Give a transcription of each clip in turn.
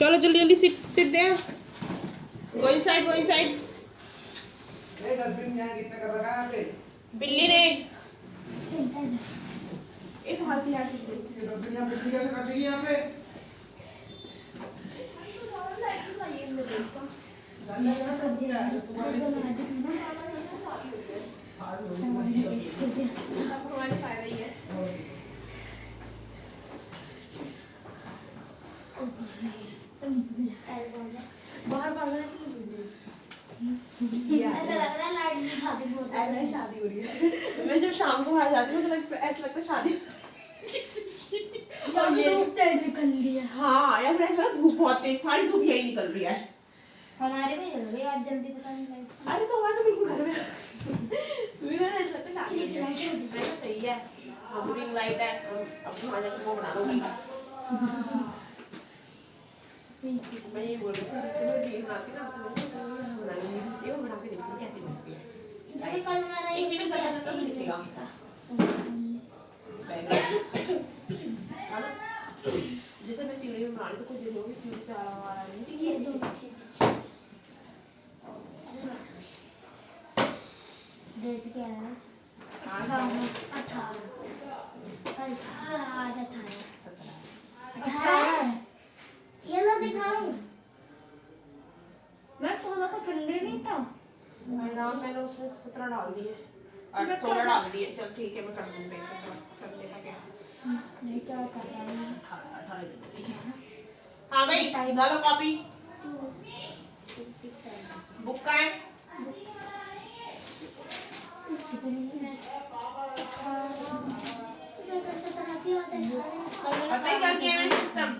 चलो जल्दी जल्दी sit sit there, go inside go inside. Dustbin यहाँ कितना कर रखा है पे? बिल्ली ने एक हाथ दिया डस्टबिन यहाँ बिल्ली कैसे कर देगी यहाँ पे? हमारे फायदा ही है। बाहर शादी हो रही है। मैं जब शाम को बाहर जाती हूँ तो ऐसा लगता है शादी हाँ, या फिर ऐसा धूप बहुत तेज, सारी धूप यही निकल रही है। हमारे भी चल रही आज जल्दी पता नहीं लगी। अरे तो हमारे तो बिल्कुल घर में मुझे ऐसा लगता है शादी हो रही है। मैं तो सही है, अब रिंग लाइट है, अब वहाँ जाकर वो बना दूंगी। मैं ये बोल रही थी जिससे मैं रील बनाती ना तो मैं बना लेंगी, वो बना के देखती कैसी बनती है। कल मेरा एक मिनट का दिखेगा जैसे मैं सीढ़ी में बना रही तो कुछ दिन होगी सीढ़ी से आ रहा है ये दो डेट क्या है? 18 ये लो दिखाऊं। मैं 16 का संडे नहीं था। मैंने उसमें 17 डाल दिए और 16 डाल दिए। चल ठीक है मैं कर दूंगी 17 संडे का क्या नहीं क्या कर रहा है 18 जनवरी। हाँ भाई डालो कॉपी बुक का है। पता ही क्या किया मैंने सिस्टम,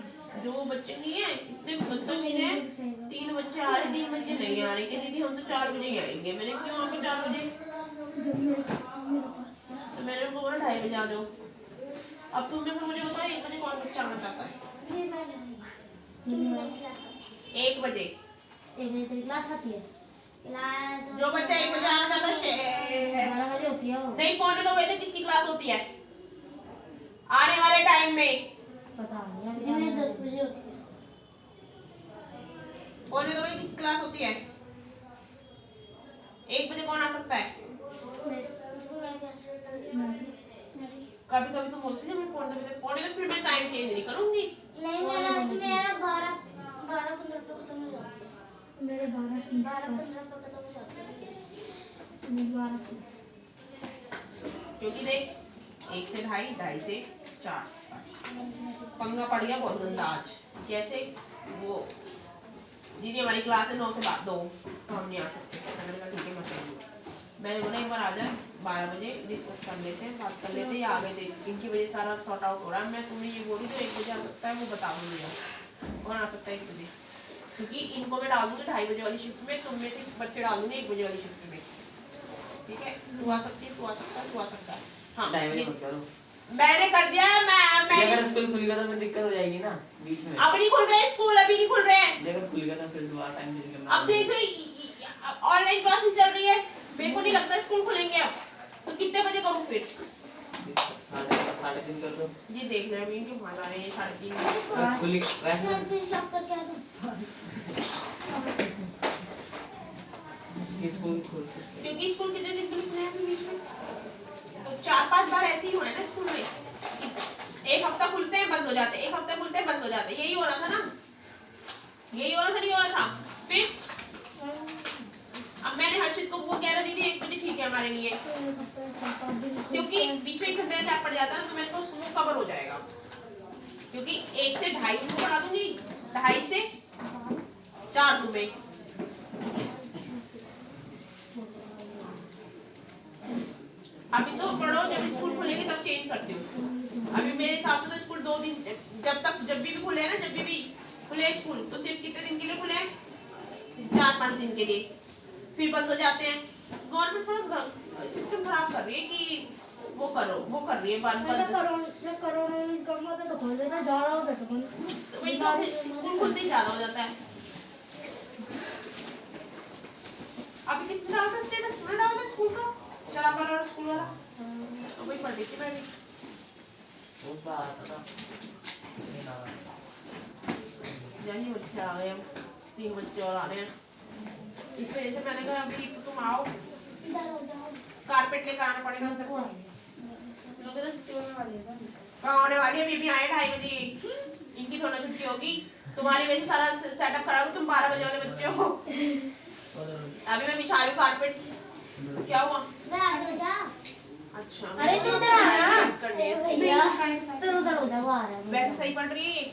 जो बच्चे नहीं है इतने बदतमीज हैं, 3 बच्चे आ रहे 3 बच्चे नहीं आ रहे कि दीदी हम तो 4 बजे ही आएंगे। मैंने क्यों आपको 4 बजे, तो मैंने उनको बोला 2:30 बजे आ जाओ। अब तुम में से मुझे बताओ 1 बजे कौन बच्चा आना चाहता है? 1 बजे क्लास आती है। जो बच्चा 1 बजे आना चाहता है 12 बजे होती है वो। नहीं 1:45 बजे किसकी क्लास होती है आने वाले टाइम में? पता नहीं मेरी 10 बजे होती है। 1:45 बजे किसकी क्लास होती है? 1 बजे कौन आ सकता है? कभी कभी तो बोलती है मैं 1:45 फिर मैं टाइम चेंज नहीं करूंगी। नहीं मेरा 12:15 पे खत्म हो जाता है। मेरे 12:15 पे खत्म हो जाता है। मेरे 12 क्योंकि देख 1 से 2:30, 2:30 से 4 पंगा पड़ गया बहुत गंदा आज। कैसे वो दीदी हमारी क्लास है 9 से 2 तो हम नहीं आ सकते। मैंने कहा ठीक है मत आइए। मैंने बोला एक बार आ जाए 12 बजे डिस्कस कर लेते हैं, बात कर लेते हैं, आ गए थे इनकी वजह से सारा सॉर्ट आउट हो रहा है। मैं तुम्हें ये बोली तो 1 बजे आ सकता है वो बता दूंगी कौन आ सकता है 1 बजे, क्योंकि इनको मैं डाल दूंगी 2:30 बजे वाली शिफ्ट में, तुम में से बच्चे डाल दूंगी 1 बजे वाली शिफ्ट में। ठीक है तू आ सकती है, तू आ सकता है, तू आ सकता है। हाँ मैंने कर दिया। मैं अगर स्कूल खुलेगा तो फिर दिक्कत हो जाएगी ना बीच में। अब नहीं खुल रहे स्कूल, अभी नहीं खुल रहे हैं। अगर खुलेगा तो फिर दोबारा टाइम चेंज करना। अब देखो ऑनलाइन क्लासेस चल रही है, मेरे को नहीं लगता स्कूल खुलेंगे अब, तो कितने बजे करूँ फिर? 3:30 कर दो। ये देख रहे हैं क्यों मजा आ रही है 3:30 स्कूल खोल क्योंकि स्कूल कितने दिन के लिए खुले हैं बीच में, तो 4-5 बार ऐसे ही हुआ है ना स्कूल में, एक हफ्ता खुलते हैं बंद हो जाते हैं, एक हफ्ता खुलते हैं बंद हो जाते हैं, यही हो रहा था ना, यही हो रहा था नहीं हो रहा था। फिर अब मैंने हर्षित को वो कह रहा दीदी 1 बजे ठीक है हमारे लिए, क्योंकि बीच में ठंडे गैप पड़ जाता है तो मैंने तो वो कवर हो जाएगा, क्योंकि 1 से 2:30 उनको पढ़ा दूंगी, 2:30 से 4 तुम्हें। अभी तो पढ़ो, जब स्कूल खुलेंगे तब चेंज करती हूँ। अभी मेरे हिसाब से तो स्कूल 2 दिन, जब भी खुले हैं ना, जब भी खुले स्कूल तो सिर्फ कितने दिन के लिए खुले हैं? 4-5 दिन के लिए, फिर बंद हो जाते हैं। गवर्नमेंट थोड़ा सिस्टम खराब कर रही है कि वो कर रही है बंद वही तो स्कूल खुलते ही ज्यादा हो जाता है। अभी किसने डाला था स्टेटस? तुमने डाला था स्कूल का, शराब वाला और स्कूल वाला, तो वही पढ़ रही थी मैं भी। ही बच्चे आ गए, अब 3 बच्चे और आ रहे हैं। इस वजह से मैंने कहा अभी तो तुम आओ, कारपेट लेकर आना पड़ेगा अंदर से। लोग तो छुट्टी होने वाली है। कहाँ होने वाली है? अभी आए 2:30 बजे, इनकी थोड़ा छुट्टी होगी। तुम्हारी वजह से सारा सेटअप खराब हो, तुम 12 बजे वाले बच्चे हो। अभी मैं बिछा रही हूँ कारपेट। क्या हुआ? अच्छा अरे तू इधर आ ना। करनी है। भैया तो उधर उधर वो आ रहा है। वैसे सही पढ़ रही है।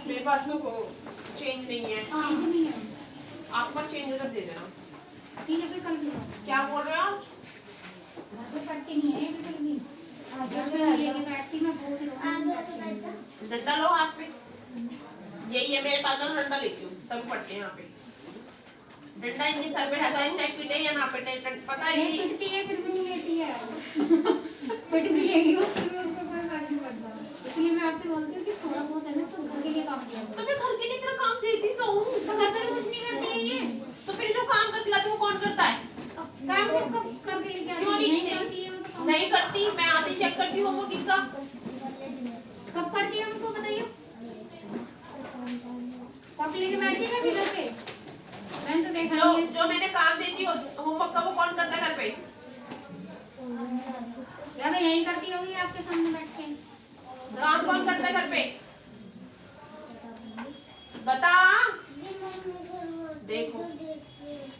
मेरे पास तो चेंज नहीं है, आप पर चेंज उधर दे देना। ठीक है, फिर कल भी आओ। क्या बोल रहे हो आप? घर पे पढ़ते नहीं है, फिर कल भी घर पे लेके बैठती मैं बहुत ही डंडा लो हाथ पे, यही है मेरे पास, मैं डंडा लेती हूँ तभी पढ़ते हैं यहाँ पे। डंडा इनके सर पे रहता है, चाहे पिटे या ना पिटे, पता ही नहीं। पिटती है फिर भी नहीं लेती है। पिट भी लेगी वो, फिर भी उसको कोई फर्क नहीं पड़ता। इसलिए मैं आपसे बोलती हूँ कि थोड़ा बहुत है ना इसको घर के लिए काम किया करो। तो मैं घर के लिए तेरा काम देती तो हूँ। तो घर पे कुछ नहीं करती है ये। तो फिर जो काम करके लाती है वो कौन करता है? काम सबको करके लेके आती क्यों है, नहीं? नहीं करती है वो तो काम। नहीं करती, मैं आधी चेक करती हूँ वो किसका। कब करती है हमको बताइए। कब लेके बैठती है पिलर पे? मैंने तो देखा नहीं है। जो मैंने काम देती हूँ होमवर्क का, वो कौन करता है घर पे? या तो यही करती होगी आपके सामने बैठ के। काम कौन करता है घर पे? बता। देखो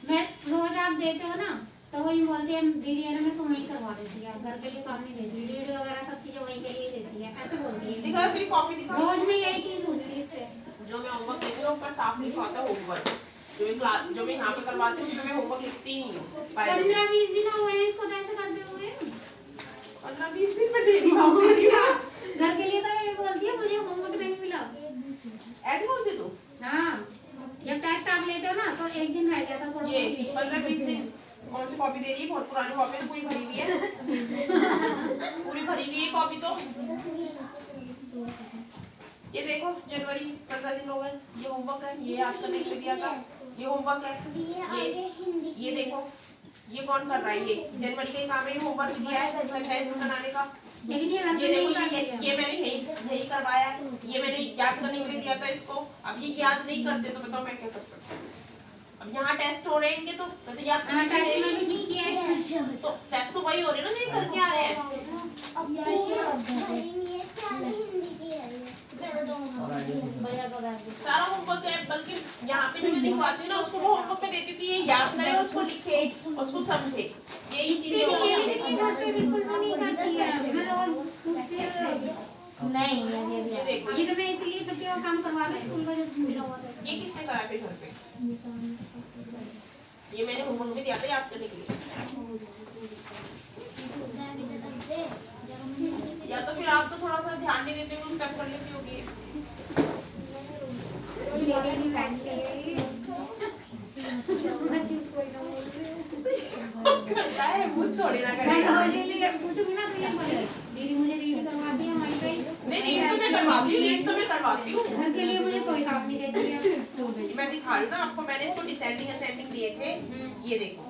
मैं रोज आप देते हो ना, तो वही बोलती है दीदी है ना, मेरे को वही करवा देती है, घर के लिए काम नहीं देती, वीडियो वगैरह सब चीजें वही के लिए देती है, ऐसे बोलती है। दिखा तेरी कॉपी दिखा। रोज मैं यही चीज पूछती है इससे। जो मैं होमवर्क देती हूँ ऊपर साफ लिखा होता है होमवर्क। जो मैं यहाँ पे करवाती हूँ उसमें मैं होमवर्क लिखती ही नहीं हूँ। 15-20 दिन हो गए हैं इसको ऐसे करते हुए। 15-20 दिन में डेली काम दे रही हूँ। घर के लिए तो ये बोलती है मुझे होमवर्क नहीं मिला। ऐसे बोलती तू? हाँ, जब टेस्ट आप लेते हो ना तो एक दिन रह जाता थोड़ा। ये 15-20 दिन कौन सी कॉपी दे रही है? बहुत पुरानी कॉपी है, पूरी भरी हुई है। पूरी भरी हुई है कॉपी तो। ये देखो जनवरी 15 दिन हो गए, ये होमवर्क है, ये आज करने के लिए दिया था, ये होमवर्क है। ये देखो ये कौन कर रहा है? ये जनवरी का ही काम है, ये होमवर्क दिया है सेंटेंस बनाने का। लेकिन ये घर पे ये नहीं देखो करती है। ये मैंने यही करवाया है, ये मैंने याद करने के लिए दिया था इसको। अब ये याद नहीं करते तो बताओ मैं क्या कर सकती हूँ? अब यहाँ टेस्ट हो रहे हैं इनके, तो मैं याद हाँ, करने टेस्ट के में लिए भी नहीं किया है इसमें। तो टेस्ट तो वही हो रहे हैं ना जो ये करके आ रहे हैं। सारा होमवर्क है, बल्कि यहाँ पे जो मैं लिखवाती हूँ ना उसको वो होमवर्क में देती हूँ कि ये याद करे और उसको लिखे, उसको समझे, यही चीजें ये होमवर्क में भी देती घर पे बिल्कुल वो नहीं करती है। मैं रोज पूछती हूँ। नहीं ये देखो ये तो मैं इसीलिए छुट्टी का काम करवा रही स्कूल का जो मिला हुआ था। ये किसने करा पे घर पे? ये मैंने होमवर्क में दिया था याद करने के लिए। या तो फिर आप तो थोड़ा सा ध्यान नहीं देते हो, तब कर लेती होगी। करता है खुद थोड़ी ना करेगा। पूछूंगी ना तो ये बोलेगी दीदी मुझे रीड करवाती है हमारी भाई। नहीं रीड तो मैं करवाती हूँ, रीड तो मैं करवाती हूँ। घर के लिए मुझे कोई काम नहीं देती है। मैं दिखा रही हूँ ना आपको, मैंने इसको डिसेंडिंग असेंडिंग दिए थे। ये देखो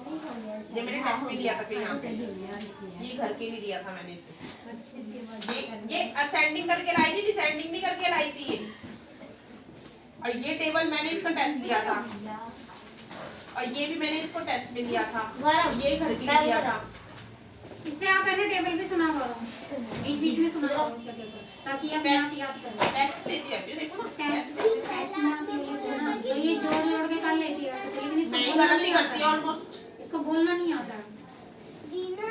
ये मैंने टेस्ट में लिया था, फिर यहाँ पे ये घर के लिए दिया था मैंने इसे। ये असेंडिंग करके लाई थी, डिसेंडिंग नहीं करके लाई थी ये। और ये टेबल मैंने इसका टेस्ट लिया था, और ये भी मैंने इसको टेस्ट में लिया था, ये घर के लिए लिया था। इससे आप है ना टेबल पे सुना करो, बीच बीच में सुना करो उसका टेबल, ताकि आप याद करो। टेस्ट लेती रहती हूँ, देखो ना टेस्ट में आती है तो ये जोड़ जोड़ के कर लेती है, लेकिन इसको नहीं बोलना गलती नहीं करती है आता। ऑलमोस्ट। इसको बोलना नहीं आता। दीना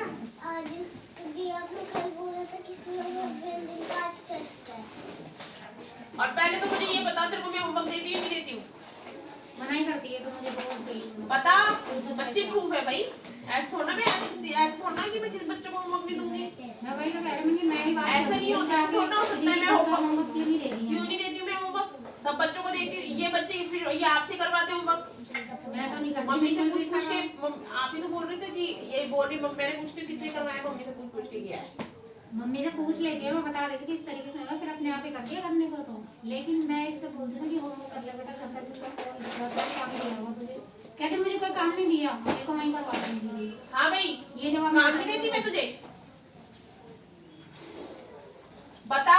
आज जी आपने कल बोला था कि दिन का आज टेस्ट है। और पहले तो मुझे ये बता, तेरे को मैं होमवर्क देती हूँ नहीं देती हूँ? मनाही करती है तो मुझे बहुत गई बता, बच्चे प्रूफ है भाई। ऐसा थोड़ा मैं ऐसा थोड़ा कि मैं किसी बच्चों को होमवर्क नहीं दूंगी। मैं वही तो कह रही हूँ कि मैं ही बात ऐसा नहीं होता, थोड़ा हो सकता है मैं होमवर्क क्यों नहीं दे रही क्यों नहीं देती हूँ मैं होमवर्क? सब बच्चों को देती हूँ, ये बच्चे फिर ये आपसे करवाते होमवर्क। मैं तो नहीं करती। मम्मी से पूछ पूछ के, आप ही तो बोल रहे थे कि ये बोल रही मैंने पूछती हूँ किसने करवाया, मम्मी से पूछ पूछ के किया है। मम्मी से पूछ लेती है, मैं बता देती कि इस तरीके से होगा, फिर अपने आप ही करती है करने को तो। लेकिन मैं इससे बोलती हूँ कि होमवर्क कर ले बेटा, घर का काम दिया होगा तुझे। कहते मुझे कोई काम नहीं दिया, मेरे को वहीं करवा देंगी। हाँ भाई ये जवाब काम नहीं देती मैं तुझे? बता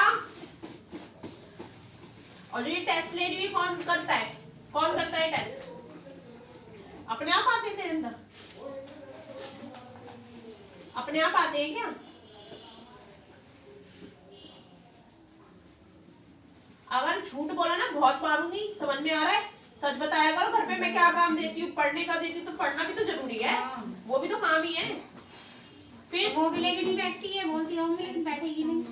और जो ये टेस्ट ले रही है कौन करता है टेस्ट? अपने आप आते हैं तेरे अंदर? अपने आप आते हैं क्या? अगर झूठ बोला ना बहुत मारूंगी, समझ में आ रहा है? सच बताया करो, घर पे मैं क्या काम देती हूँ, पढ़ने का देती हूँ, तो पढ़ना भी तो जरूरी है, वो भी तो काम ही है। फिर वो भी लेके नहीं बैठती है, बोलती रहूंगी लेकिन बैठेगी नहीं।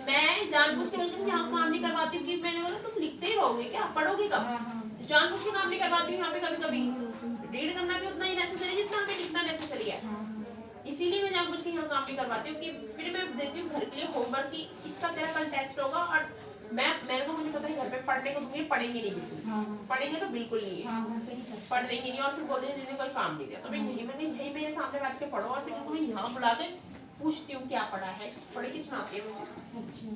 मैं जानबूझ के बोलती हूँ यहाँ काम नहीं करवाती हूँ कि मैंने बोला तुम लिखते ही रहोगे क्या, पढ़ोगे कब? जानबूझ के काम नहीं करवाती हूँ यहाँ पे कभी कभी। रीड करना भी उतना ही नेसेसरी जितना हमें लिखना नेसेसरी है, इसीलिए मैं जानबूझ के यहाँ काम नहीं करवाती हूँ कि फिर मैं देती हूँ घर के लिए होमवर्क की इसका तेरा कल टेस्ट होगा, और मेरे को मुझे पता है घर पे पढ़ने को दूंगी, पढ़ेंगे नहीं बिल्कुल, पढ़ेंगे तो बिल्कुल नहीं है, पढ़ देंगे नहीं, और फिर बोल देंगे जिन्हें कोई काम नहीं दिया, तो मैं यही मेरे सामने बैठ के पढ़ो, और फिर तुम्हें यहाँ बुला के पूछती हूँ क्या पढ़ा है, पढ़े की सुनाती है मुझे। अच्छा,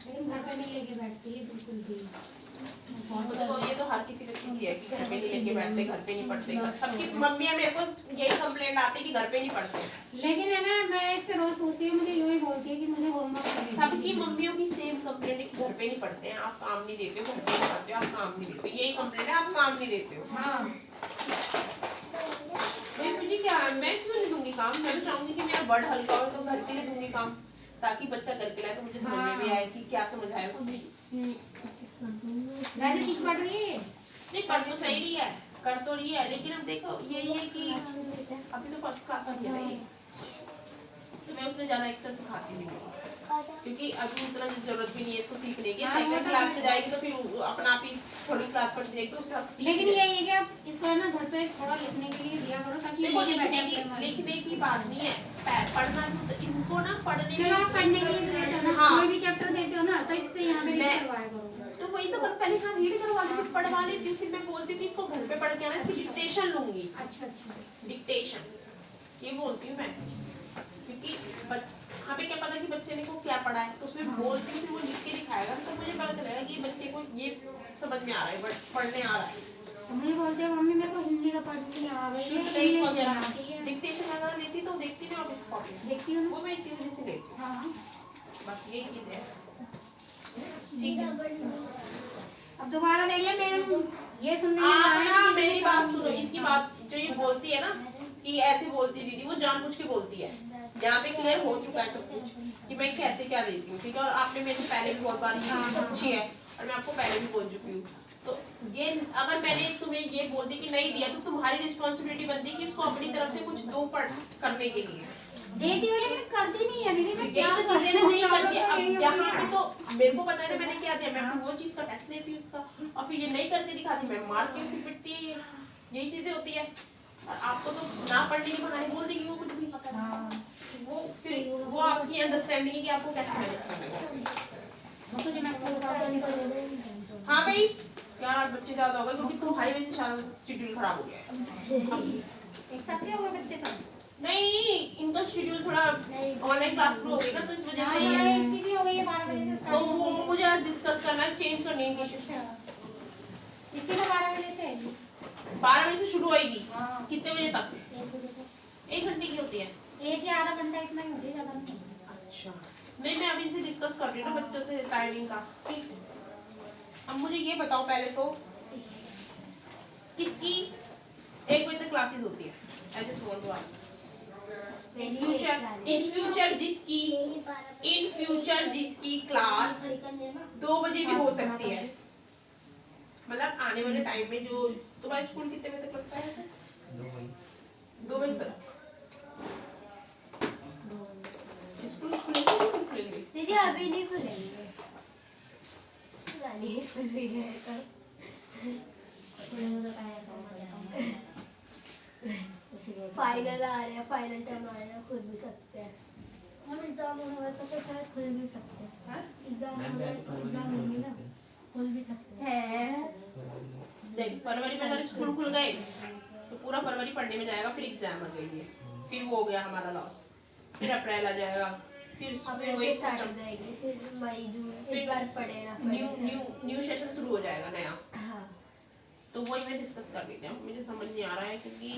लेकिन घर पे नहीं लेके बैठती है बिल्कुल भी। तो ये तो हर किसी बच्चे की है कि घर पे नहीं लेके बैठते, घर पे नहीं पढ़ते, सबकी मम्मियाँ मेरे को यही कंप्लेंट आती है कि घर पे नहीं पढ़ते। लेकिन है ना, मैं इससे रोज पूछती हूँ, मुझे यूं ही बोलती है कि मुझे होमवर्क। सबकी मम्मियों की सेम कंप्लेंट है कि घर पे नहीं पढ़ते हैं, आप काम नहीं देते हो, घर पे नहीं पढ़ते हो, आप काम नहीं देते, यही कंप्लेंट है, आप काम नहीं देते हो। हाँ, मुझे क्या, मैं क्यों नहीं दूंगी काम? मैं तो चाहूंगी कि मेरा बर्ड हल्का हो, तो घर के लिए दूंगी काम, ताकि बच्चा करके लाए तो मुझे समझ में भी आए कि क्या समझाया उसने। वैसे ठीक पढ़ रही है, नहीं कर तो सही रही है, कर तो रही है, लेकिन अब देखो यही है कि अभी तो फर्स्ट क्लास में है ये, तो मैं उसने ज्यादा एक्स्ट्रा सिखाती नहीं हूँ, क्योंकि अभी उतना जरूरत भी नहीं है इसको सीखने की। सेकंड क्लास में जाएगी तो फिर अपना आप ही थोड़ी क्लास पढ़ती जाएगी, तो उससे आप सीख लेकिन लेगी। यही है कि आप इसको है ना घर पे थोड़ा लिखने के लिए दिया करो, ताकि देखो ये बैठे अपने मन में। लिखने की बात नहीं है, पढ़ना भी इनको ना पढ़ने चलो आप पढ़ने के लिए देते हो ना, हाँ। कोई भी चैप्टर देते हो ना, तो इससे यहाँ पे रीड मैं- करवाया करो। तो वही तो पहले हाँ रीड करवा लेती हूँ, पढ़वा लेती हूँ, फिर मैं बोलती हूँ कि इसको घर पे पढ़ के आना, इसकी डिक्टेशन लूंगी। अच्छा अच्छा, डिक्टेशन ये बोलती हूँ मैं, क्योंकि हमें क्या पता कि बच्चे ने को क्या पढ़ा है, तो उसमें बोलती हूँ, फिर वो लिख के दिखाएगा, तो मुझे पता चलेगा कि बच्चे को ये समझ में आ रहा है, बट पढ़ने आ रहा है। तो मुझे बोलते हैं मम्मी मेरे को हिंदी का पढ़ने आ गई है, इंग्लिश आती है। डिक्टेशन अगर लेती तो देखती मैं ऑफिस कॉपी, देखती हूँ ना। वो मैं इसी वजह से लेती हूँ, हाँ हाँ, बस यही चीज है। ठीक है, अब दोबारा देख ले, मैंने ये सुनने में आप आया ना कि मेरी बात सुनो, इसकी बात जो ये बोलती है ना कि ऐसे बोलती है दीदी, वो जानबूझ के बोलती है। यहाँ पे क्लियर हो चुका है सब कुछ कि मैं कैसे क्या देती हूँ, ठीक है? और आपने मेरे को पहले भी बहुत बार ये चीज़ पूछी है, और मैं आपको पहले भी बोल चुकी हूँ। तो ये अगर मैंने तुम्हें ये बोल दी कि नहीं दिया, तो तुम्हारी रिस्पॉन्सिबिलिटी बनती है कि उसको अपनी तरफ से कुछ दो पढ़ करने के लिए देती हूँ, लेकिन करती नहीं है दीदी। मैं यही क्या तो चीजें ना नहीं करती। अब यही यहाँ पे तो मेरे को पता है ना मैंने क्या दिया, मैं वो चीज का टेस्ट लेती हूँ उसका, और फिर ये नहीं करके दिखाती, मैं मारती हूँ, फिर पिटती है, यही चीजें होती है। और आपको तो ना पढ़ने के बहाने बोल देंगी वो कुछ भी, वो फिर वो आपकी अंडरस्टैंडिंग है कि आपको कैसे मैनेज करना है। तुझे मैं हाँ भाई यार आज बच्चे ज्यादा हो गए, क्योंकि तुम्हारी वजह से सारा शेड्यूल खराब हो गया है। एक साथ हो गए बच्चे सब। नहीं इनका शेड्यूल थोड़ा ऑनलाइन क्लास हो गई ना, तो इस वजह से ये हाँ, इसकी भी हो गई है 12 बजे से तो स्टार्ट। वो मुझे आज डिस्कस करना है, चेंज करनी है इनकी शिफ्ट। इसकी तो 12 बजे से है। 12 बजे से शुरू होएगी, हाँ। कितने बजे तक? 1 बजे तक। 1 घंटे की होती है। 1 या आधा घंटा इतना ही होती है, ज्यादा नहीं। अच्छा नहीं मैं अभी इनसे डिस्कस कर रही हूँ ना बच्चों से टाइमिंग का। ठीक है। अब मुझे ये बताओ पहले तो किसकी 1 बजे तक क्लासेस होती है? I just want to ask. In future जिसकी क्लास 2 बजे भी हो सकती है, मतलब आने वाले टाइम में जो तुम्हारा स्कूल कितने बजे तक लगता है? 2 बजे तक स्कूल खुलेंगे कि नहीं खुलेंगे? दीदी अभी नहीं खुलेंगे, फाइनल आ रहे हैं, फाइनल टाइम आ रहे हैं, खुल भी सकते हैं। हम एग्जाम होगा तो शायद खुल भी सकते हैं। एग्जाम होंगे ना, खुल भी सकते हैं। देख फरवरी में अगर स्कूल खुल गए तो पूरा फरवरी पढ़ने में जाएगा, फिर एग्जाम आ जाएंगे, फिर वो हो गया हमारा लॉस, फिर अप्रैल आ जाएगा, फिर वही स्टार्ट हो सिस्टम, जाएगी, फिर मई जून फिर इस बार पढ़े ना न्यू सेशन शुरू हो जाएगा नया। हाँ तो वही मैं डिस्कस कर रही थी, मुझे समझ नहीं आ रहा है क्योंकि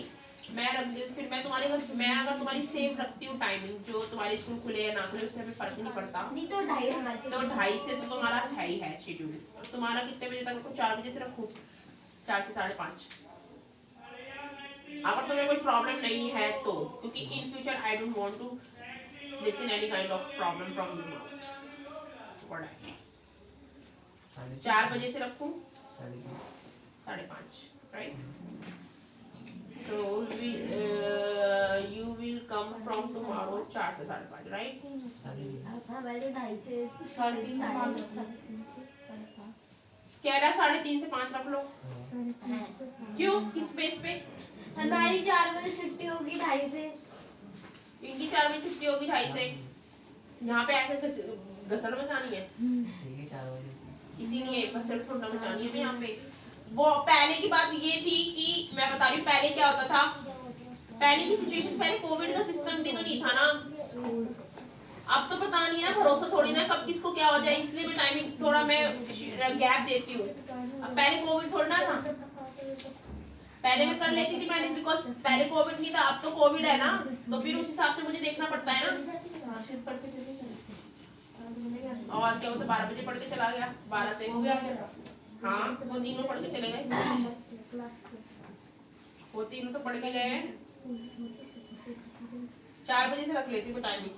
मैं रख दी, फिर मैं तुम्हारे घर, मैं अगर तुम्हारी सेम रखती हूँ टाइमिंग, जो तुम्हारी स्कूल खुले या ना खुले उससे हमें फर्क नहीं पड़ता। नहीं तो 2:30 हमारे तो 2:30 से तो तुम्हारा है ही है शेड्यूल। और तुम्हारा कितने बजे तक रखो? 4 बजे से रखो, 4 से 5:30। अगर तुम्हें कोई प्रॉब्लम नहीं है तो, क्योंकि in future I don't want to listen any kind of problem from you now. 4 बजे से रखूं 5:30, right? So you will come from tomorrow 4 से 5:30, right? हमारे तो 2:30 से 3:30 से 5:30। कह रहा 3:30 से 5 रख लो। क्यों? किस बेस पे? हमारी 4 बजे छुट्टी होगी 2:30 से। इनकी 4 बजे छुट्टी होगी 2:30 से। यहाँ पे ऐसे घसड़ मचानी है, इसीलिए घसड़ थोड़ा मचानी है यहाँ पे। वो पहले की बात ये थी कि मैं बता रही हूँ पहले क्या होता था, पहले की सिचुएशन, पहले कोविड का सिस्टम भी तो नहीं था ना। अब तो पता नहीं है ना, भरोसा थोड़ी ना कब किसको क्या हो जाए, इसलिए मैं टाइमिंग थोड़ा मैं गैप देती हूँ। अब पहले कोविड थोड़ा ना था, पहले मैं कर लेती थी मैनेज, बिकॉज पहले कोविड नहीं था, अब तो कोविड है ना, तो फिर उस हिसाब से मुझे देखना पड़ता है ना। और क्या होता, 12 बजे पढ़ के चला गया, 12 से हाँ वो तीनों पढ़ के चले गए, वो तीनों तो पढ़ के गए हैं। 4 बजे से रख लेती हूँ टाइमिंग,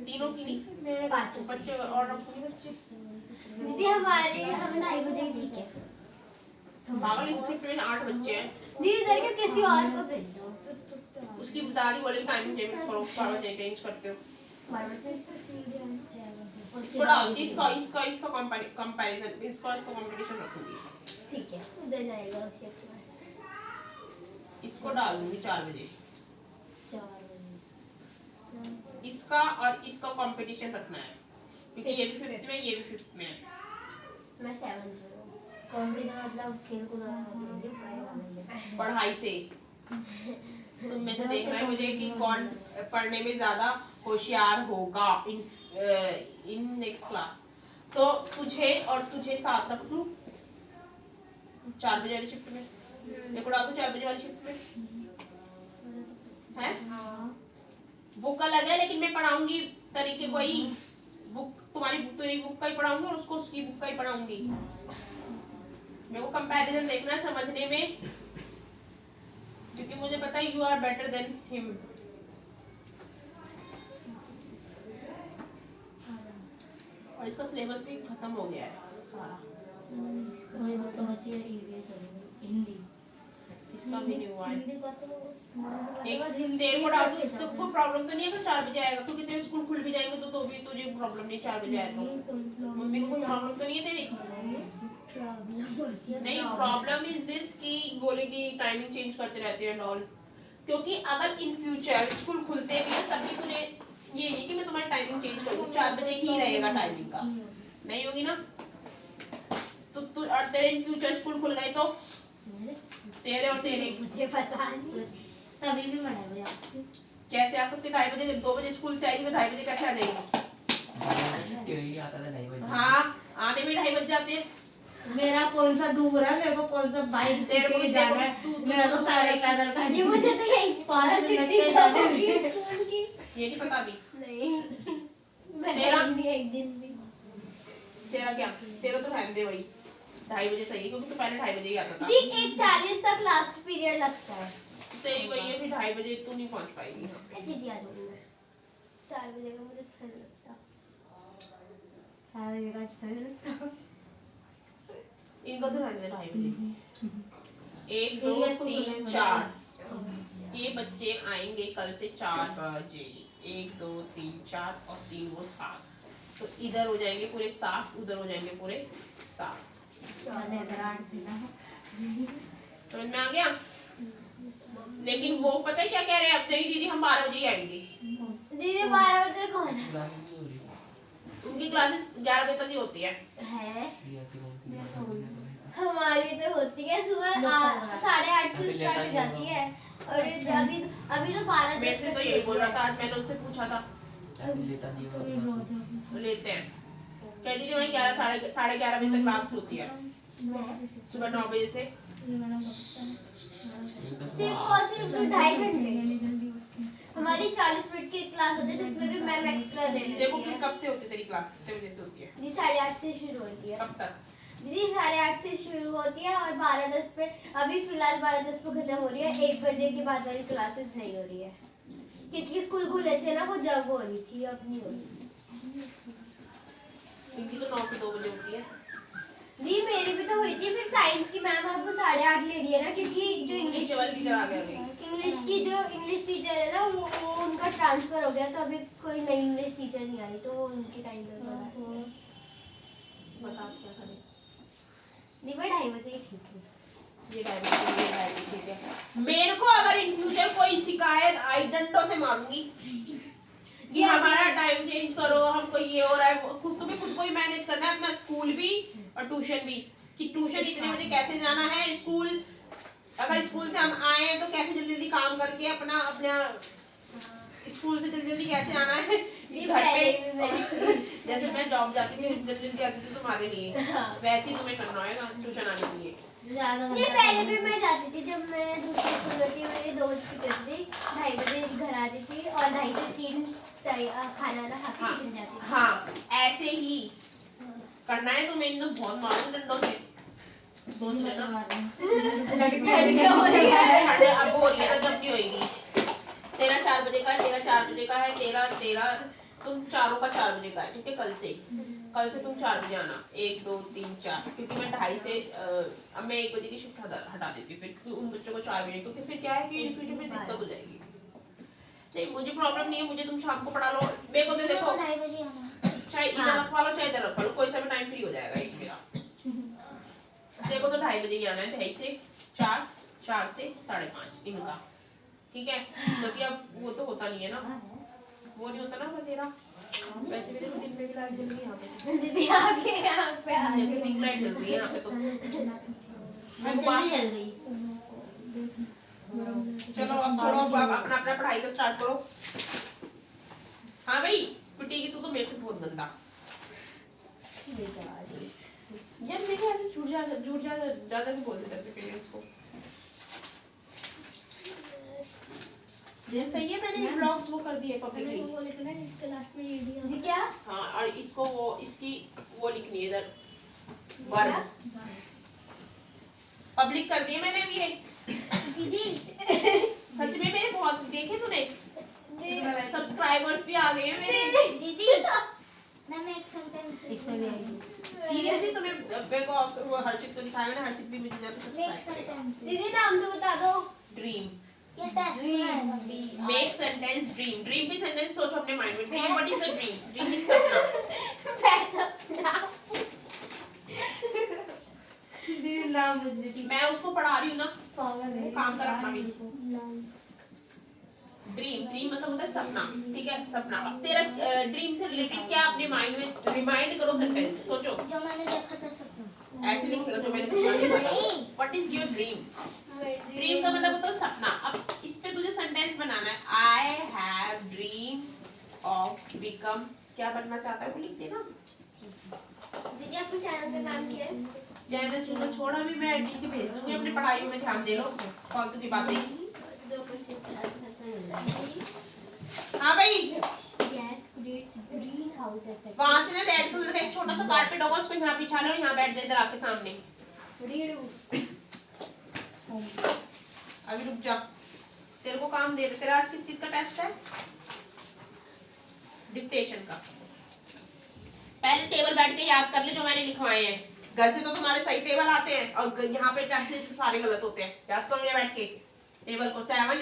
तीनों की नहीं, 5 बच्चे और रखूंगी बच्चे। दीदी हमारे हमें 2:30 बजे ही ठीक है। पागल, इस शिफ्ट में 8 बच्चे हैं। दीदी इधर के किसी और को भेज दो। उसकी दादी बोलेगी टाइमिंग चेंज करो, 12 बजे चेंज करते हो। इसको डाल दी, इसका कंपैरिजन, इसका कंपटीशन रखूंगी। ठीक है, उधर जाएगा शिफ्ट में। इसको डाल दूंगी 4 बजे, 4 बजे। इसका और इसका कंपटीशन रखना है, क्योंकि ये भी 5th में, ये भी 5th में है। मैं 7th में हूँ। कंपटीशन मतलब खेल कूद पढ़ाई से तुम में से देखना है मुझे कि कौन पढ़ने में ज्यादा होशियार होगा इन नेक्स्ट क्लास। तो तुझे और तुझे साथ रख लूं 4 बजे वाली शिफ्ट में, देखो डाल दो 4 बजे वाली शिफ्ट में है। बुक अलग है, लेकिन मैं पढ़ाऊंगी तरीके वही, बुक तुम्हारी बुक का ही पढ़ाऊंगी और उसको उसकी बुक का ही पढ़ाऊंगी। मेरे को कंपैरिजन देखना है समझने में, क्योंकि मुझे पता है you are better than him. और इसका सिलेबस भी खत्म हो गया है सारा, इसका भी नहीं हुआ है। एक तेरे को डाल दूं तो कोई प्रॉब्लम तो नहीं है अगर 4 बजे आएगा, क्योंकि तेरे स्कूल खुल भी जाएंगे तो भी तुझे प्रॉब्लम नहीं 4 बजे आए तो। मम्मी को कोई प्रॉब्लम तो नहीं है तेरी? नहीं, प्रॉब्लम इज दिस कि बोलेगी टाइमिंग चेंज करते रहते हैं एंड ऑल, क्योंकि अगर इन फ्यूचर स्कूल खुलते भी है तभी तुझे ये नहीं कि मैं तुम्हारी टाइमिंग चेंज करूँ, 4 बजे ही रहेगा टाइमिंग का, नहीं होगी ना। तो तू और तेरे इन फ्यूचर स्कूल खुल गए तो तेरे और तेरे मुझे पता नहीं, तभी भी मना हुआ कैसे आ सकते? 2:30 बजे, जब 2 बजे स्कूल से आएगी तो 2:30 बजे कैसे आ जाएगी? हाँ, आने में 2:30 बज जाते हैं। मेरा कौन सा दूर है, मेरे को कौन सा बाइक तेरे को भी जाना है, मेरा तो पैदल पैदल का जी। मुझे तो यही 5 मिनट जाना है स्कूल की, ये नहीं पता अभी नहीं मैं तेरा? नहीं एक दिन भी। तेरा क्या? तेरा तो रहने दे वही 2:30 बजे सही है, क्योंकि तो पहले 2:30 बजे ही आता था। जी 1:40 तक लास्ट पीरियड लगता है, सही वही है, फिर 2:30 बजे तू नहीं पहुंच पाएगी। हाँ दीदी आ जाऊंगी मैं 4 बजे का, मुझे अच्छा नहीं लगता 4 बजे का, अच्छा नहीं लगता। इनको तो रहने दे 2:30 बजे। 1 2 3 4 ये बच्चे आएंगे कल से 4 बजे, 1 2 3 4 और 3 वो 7, तो इधर हो जाएंगे पूरे 7, उधर हो जाएंगे पूरे 7। समझ में आ गया? लेकिन वो पता है क्या कह रहे हैं, अब नहीं दीदी हम 12 बजे ही आएंगे। दीदी 12 बजे कौन है? उनकी क्लासेस 11 बजे तक ही होती है। हमारी तो होती है सुबह 8:30 से स्टार्ट हो जाती है, और अभी तो 12 बजे वैसे तो यही बोल रहा था, आज मैंने उससे पूछा था लेते हैं, कह दीजिए वही 11 साढ़े 11 बजे तक क्लास होती है, सुबह 9 बजे से सिर्फ और सिर्फ 2.5 घंटे। हमारी 40 मिनट की क्लास होती है जिसमें भी मैम एक्स्ट्रा दे लेती देखो कि है। कब से होती है तेरी क्लास, कितने बजे से होती है? दीदी 8:30 से शुरू होती है। कब तक? दीदी 8:30 से शुरू होती है और 12:10 पे, अभी फिलहाल 12:10 पे खत्म हो रही है। 1 बजे के बाद वाली क्लासेस नहीं हो रही है क्योंकि स्कूल खुले थे ना, वो जब हो रही थी, अब नहीं हो रही। इनकी तो 9 से 2 बजे होती है। दी मेरी भी तो हुई थी, फिर साइंस की मैम अब 8:30 ले रही है ना, क्योंकि जो नीचे वाली टीचर आ गया अभी। इंग्लिश टीचर है ना, वो उनका ट्रांसफर हो गया, तो अभी कोई नई इंग्लिश टीचर नहीं आई, तो वो उनके टाइम पे हो रहा है। बता क्या करें? दी मैं 2:30 बजे ही ठीक हूँ। ये डायबिटीज ठीक है। मेरे को अगर इन फ्यूचर कोई शिकायत आई, डंडों से मारूंगी कि हमारा टाइम चेंज करो, हमको ये हो रहा है। तुम्हें खुद को ही मैनेज करना है, अपना स्कूल भी और ट्यूशन भी, कि ट्यूशन इतने बजे कैसे जाना है, स्कूल अगर स्कूल से हम आए हैं तो कैसे जल्दी जल्दी काम करके अपना स्कूल से जल्दी जल्दी कैसे आना है घर पे। जैसे मैं जॉब जाती थी, जल्दी जल्दी आती थी तुम्हारे लिए, वैसे ही तुम्हें करना होगा ट्यूशन आने के लिए। ये पहले भी मैं जाती थी, जब मैं दूसरे स्कूल में थी, मेरी 2 बजे छुट्टी होती थी, 2:30 बजे घर आती थी और 2:30 से 3 खाना वाना खा के ट्यूशन जाती थी। हाँ ऐसे ही करना है तुम्हें। इन बहुत मारूं डंडों से, सोच लेना। अब हो रही है तो जब नहीं होगी। तेरा 4 बजे का है, तेरा 4 बजे का है, तेरा तुम चारों का 4 बजे का है, ठीक है? कल से तुम 4 बजे आना, 1 2 3 4, क्योंकि मैं 2:30 से अब मैं 1 बजे की शिफ्ट हटा देती हूँ फिर उन बच्चों को 4 बजे, क्योंकि फिर क्या है कि इन फ्यूचर में दिक्कत हो जाएगी। नहीं मुझे प्रॉब्लम नहीं है, मुझे तुम शाम को पढ़ा लो। मेरे को तो देखो 2:30 बजे आना। चाहे इधर रखवा लो चाहे इधर रखवा लो, कोई सा भी टाइम फ्री हो जाएगा एक मेरा। देखो तो 2:30 बजे ही आना है, 2:30 से 4, 4 से 5:30 इनका, ठीक है? क्योंकि अब वो तो होता नहीं है ना, वो नहीं होता ना तेरा। वैसे भी देखो दिन में भी लाइट जल रही है यहाँ पे, दीदी आगे यहाँ पे आ जैसे रिंग लाइट जल रही है यहाँ पे। तो जल्दी जल गई। चलो अब छोड़ो, अब अपना पढ़ाई का स्टार्ट करो। हाँ भाई पिटेगी तू तो मेरे से बहुत गंदा यार। मेरे ऐसे झूठ ज्यादा भी बोल देते अपने पेरेंट्स को। जैसे ये मैंने ब्लॉग्स वो कर दिए पब्लिकली। वो लिखना है इसके लास्ट में ये दिया। दीदी क्या? हाँ और इसको वो इसकी वो लिखनी है इधर, वर्ब पब्लिक कर दिए मैंने भी ये। दीदी सच में मेरे बहुत देखे तूने, सब्सक्राइबर्स भी आ गए हैं मेरे। दीदी मैम एक सेंटेंस इसमें भी आएगी। सीरियसली तुम्हें मेरे को वो हर्षित को दिखाया मैंने, हर्षित भी मुझे ज्यादा सब्सक्राइब करेगा। दीदी नाम तो बता दो। ड्रीम, ये टेस्ट में मेक सेंटेंस ड्रीम। ड्रीम भी सेंटेंस सोचो अपने माइंड में। Dream what is the dream? Dream is सपना। दीदी नाम बदली। मैं उसको पढ़ा रही हूँ ना, पागल है। काम कर अपना भी। ड्रीम मतलब होता है सपना, ठीक है? सपना। अब तेरा ड्रीम से रिलेटेड क्या अपने माइंड में रिमाइंड करो, सेंटेंस सोचो। जो मैंने देखा था सपना। ऐसे लिखेगा जो मैंने सपना देखा था। What is your dream? Dream का मतलब होता है सपना। अब इस पे तुझे सेंटेंस बनाना है। I have dream of become, क्या बनना चाहता है वो लिख देना। दीदी अपने चैनल का नाम क्या है? चैनल चुनो छोड़, अभी मैं लिंक भेज दूंगी। अपनी पढ़ाई में ध्यान दे लो, फालतू की बातें। हाँ भाई वहाँ से ना रेड कलर का एक छोटा सा कारपेट होगा, उसको यहाँ बिछा लो, यहाँ बैठ जाए इधर आके सामने। अभी रुक जा, तेरे को काम दे। तेरा आज किस चीज का टेस्ट है? डिक्टेशन का। पहले टेबल बैठ के याद कर ले जो मैंने लिखवाए हैं। घर से तो तुम्हारे सही टेबल आते हैं और यहाँ पे टेस्ट तो सारे गलत होते हैं। याद करो ये बैठ के टेबल को। 7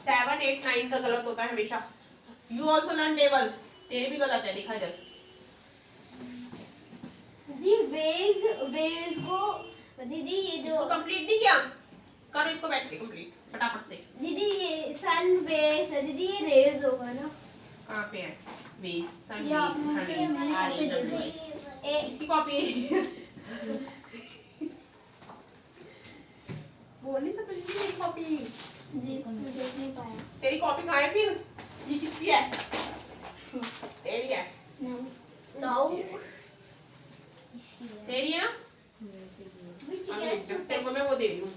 8 9 का गलत होता है हमेशा। You also learn table. तेरे भी गलत है, दिखा इधर। वेज को दीदी ये जो इसको कंप्लीट नहीं किया, करो इसको बैठ के कंप्लीट फटाफट से। दीदी ये सन बेस है दीदी, ये रेज होगा ना? कहाँ पे है बेस? सन या बेस इसकी कॉपी बोल नहीं सकती मेरी कॉपी। जी मैं देख नहीं पाया। तेरी कॉपी कहाँ है फिर? ये किसकी है? तेरी है? नो तेरी है ना? which तेरे को मैं वो दे रही हूँ।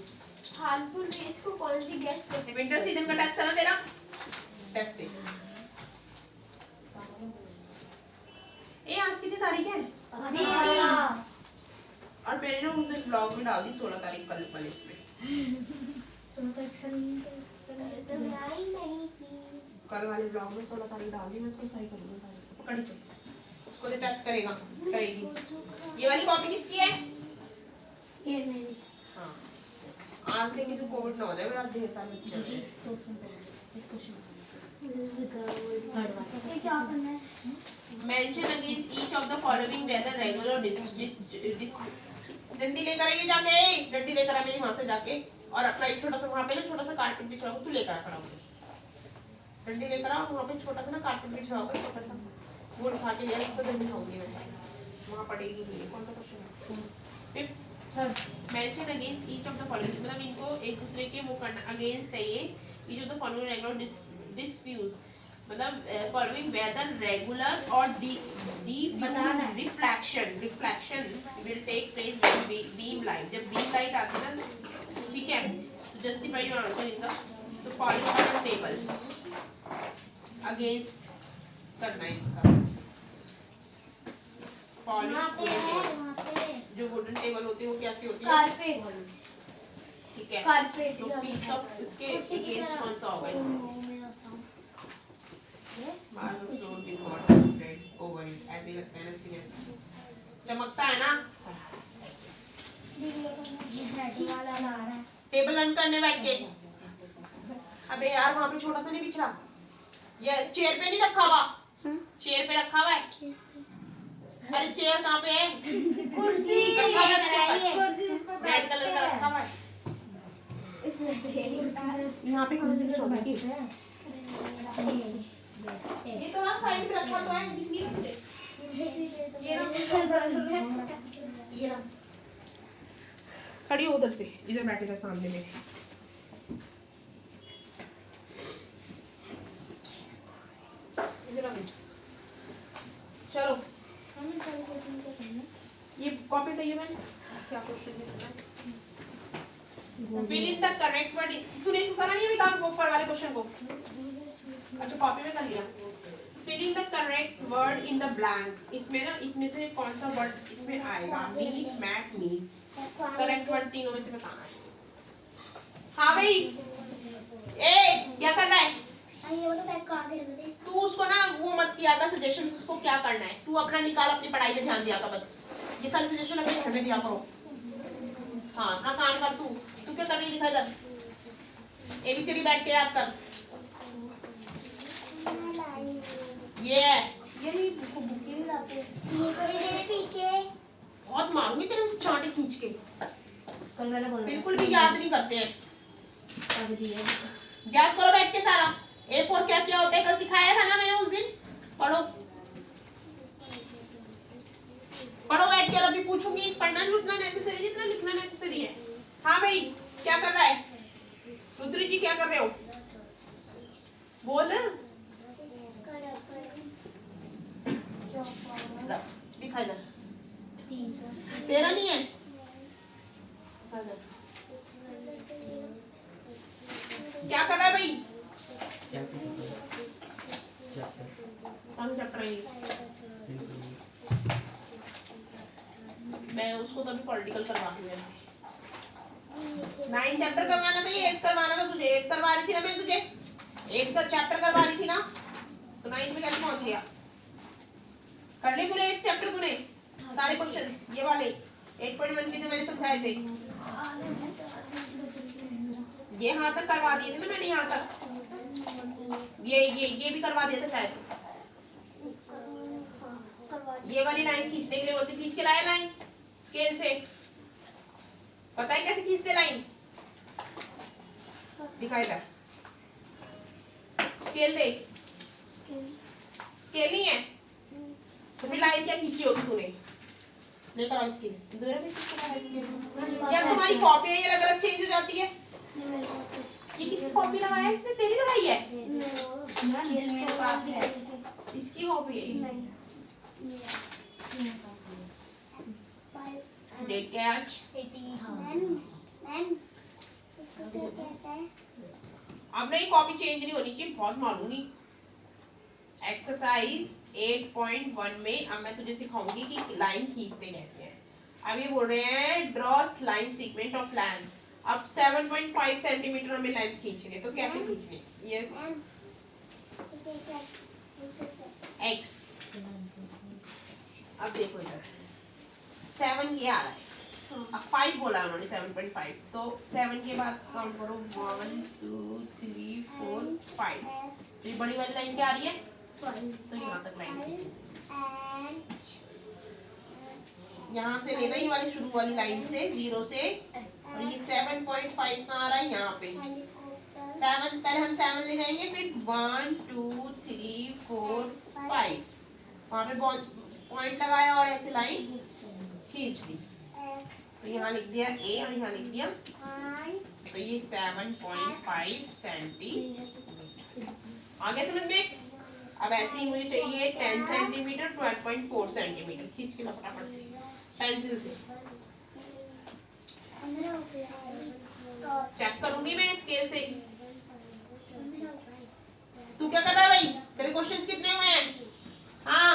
हाँ कानपुर में इसको कौन सी गैस पे विंटर सीजन का टेस्ट था ना तेरा, टेस्ट दे। ए आज कितनी तारीख है? और मैंने ना उस ब्लॉग में डाल दी 16 तारीख कल वाले इसमें। कल वाले ब्लॉग में 16 तारीख डाल दी, मैं इसको सही करूंगी तारीख को पकड़ी से, उसको दे टेस्ट करेगा करेगी। ये वाली कॉपी किसकी है? ये मेरी। हाँ आज लेकिन किसी कोविड ना हो जाए, मेरा ढेर सारे बच्चे हैं। ये क्या करना है? Mention against each of the following whether regular डंडी लेकर आइए जाके, डंडी लेकर आ मेरी वहां से जाके, और अपना एक छोटा सा वहां पे ना छोटा सा कारपेट बिछा तू लेकर आ खड़ा होकर, डंडी लेकर आ वहां पे छोटा सा ना कारपेट बिछा होकर छोटा सा वो उठा के लिया, उसको डंडी खाऊंगी मैं वहां पड़ेगी नहीं। कौन सा क्वेश्चन है? Fifth mention against each of the following, मतलब इनको एक दूसरे के वो करना अगेंस्ट है ये each of the following regular diffuse, मतलब फॉलोइंग वेदर रेगुलर और reflection will take place when beam light, जब बीम लाइट आती है ना, ठीक है, तो justify your answer in the तो पॉलीगॉन टेबल अगेंस्ट करना है इसका पॉलीगॉन जो वुडन टेबल होती है वो कैसी होती है? कारपेट। ठीक है, कारपेट तो पीस ऑफ इसके अगेंस्ट कौन सा होगा इसमें? Marble floor with water spread over it, ऐसे ही लगता है ना इसके जैसा, चमकता है ना। टेबल रन करने बैठ के, अबे यार वहाँ पे छोटा सा नहीं बिछ रहा, ये चेयर पे नहीं रखा हुआ, चेयर पे रखा हुआ है। अरे चेयर कहाँ पे है? कुर्सी रेड कलर का रखा हुआ है, यहाँ पे कौन सी बिछाने की? ये तो ना साइड पे रखा तो है, नहीं रखते। ये ना खड़ी हो उधर से, इधर बैठेगा सामने में। इधर आ चलो, ये कॉपी चाहिए मैंने, क्या क्वेश्चन है? Fill in the correct word, तूने इसको करा नहीं अभी काम को, ऊपर वाले क्वेश्चन को? अच्छा कॉपी में कर लिया। Filling the correct word in the blank, इसमें ना इसमें से कौन सा वर्ड इसमें आएगा? Meet, mat, meets, correct word तीनों में से बताना है। हाँ भाई, ए क्या कर रहा है? तू उसको ना वो मत किया कर सजेशन, उसको क्या करना है तू अपना निकाल, अपनी पढ़ाई पे ध्यान दिया कर बस। ये सारे सजेशन अपने घर में दिया करो। हाँ अपना काम कर, तू क्या कर रही है? दिखा इधर, ABCD बैठ के याद कर। ये नहीं बुक ही नहीं लाते, बहुत मारूंगी तेरे चांटे खींच के। बिल्कुल भी याद नहीं करते हैं, याद करो बैठ के सारा। A4 क्या क्या होता है कल सिखाया था ना मैंने उस दिन, पढ़ो पढ़ो बैठ के। अभी पूछूंगी, पढ़ना भी उतना नेसेसरी जितना लिखना नेसेसरी है। हाँ भाई क्या कर रहा है? रुद्री जी क्या कर रहे हो? बोल, दिखा इधर, तेरा नहीं है? क्या कर रहा है भाई? मैं उसको तो अभी पॉलिटिकल करवा दूँ वैसे। 9 चैप्टर करवाना था, ये 8 करवाना था तुझे। 8 करवा रही थी ना मैं तुझे, 8 का चैप्टर करवा रही थी ना, तो 9 में कैसे पहुंच गया? कर ले पूरे 8 चैप्टर तूने, सारे क्वेश्चंस ये वाले 8.1 के जो मैंने समझाए थे, ये यहाँ तक करवा दिए थे ना मैंने, यहाँ तक ये भी करवा दिया था शायद। ये वाली लाइन खींचने के लिए बोलती, खींच के लाया लाइन स्केल से, पता है कैसे खींचते लाइन? दिखाई इधर, स्केल दे, स्केल नहीं है तो फिर लाइन क्या खींची होगी तूने? लेकर आओ स्केल, क्या तुम्हारी कॉपी है ये अलग अलग चेंज हो जाती है? ये किसकी कॉपी लगाया है इसने? तेरी लगाई है? मेरे पास है, इसकी कॉपी है। डेट क्या है आज? अब नहीं, कॉपी चेंज नहीं होनी चाहिए, बहुत मारूंगी। एक्सरसाइज 8.1 में अब मैं तुझे सिखाऊंगी कि लाइन खींचते कैसे हैं। अब ये बोल रहे हैं draw line segment of length. अब 7.5 सेंटीमीटर हमें लेंथ खींचनी है, तो कैसे खींचनी? Yes, x. अब देखो इधर 7 ये आ रहा है, अब 5 बोला उन्होंने 7.5, तो 7 के बाद काउंट करो 1 2 3 4 5। तो ये बड़ी वाली लाइन क्या आ रही है? तो यहाँ तक लाइन खींचो, यहाँ से लेना ये वाली शुरू वाली लाइन से 0 से, और ये 7.5 कहाँ आ रहा है? यहाँ पे 7, पहले हम 7 ले जाएंगे, फिर 1 2 3 4 5 वहाँ पे पॉइंट लगाया और ऐसे लाइन खींच दी। तो यहाँ लिख दिया A और यहाँ लिख दिया, तो ये 7.5 सेंटीमीटर आ गया समझ में। अब ऐसे ही मुझे चाहिए 10 सेंटीमीटर 12.4 सेंटीमीटर। खींच के ला फटाफट से पेंसिल से। चेक करूंगी मैं स्केल से। तू क्या कर रहा है भाई? तेरे क्वेश्चंस कितने हुए हैं? हाँ,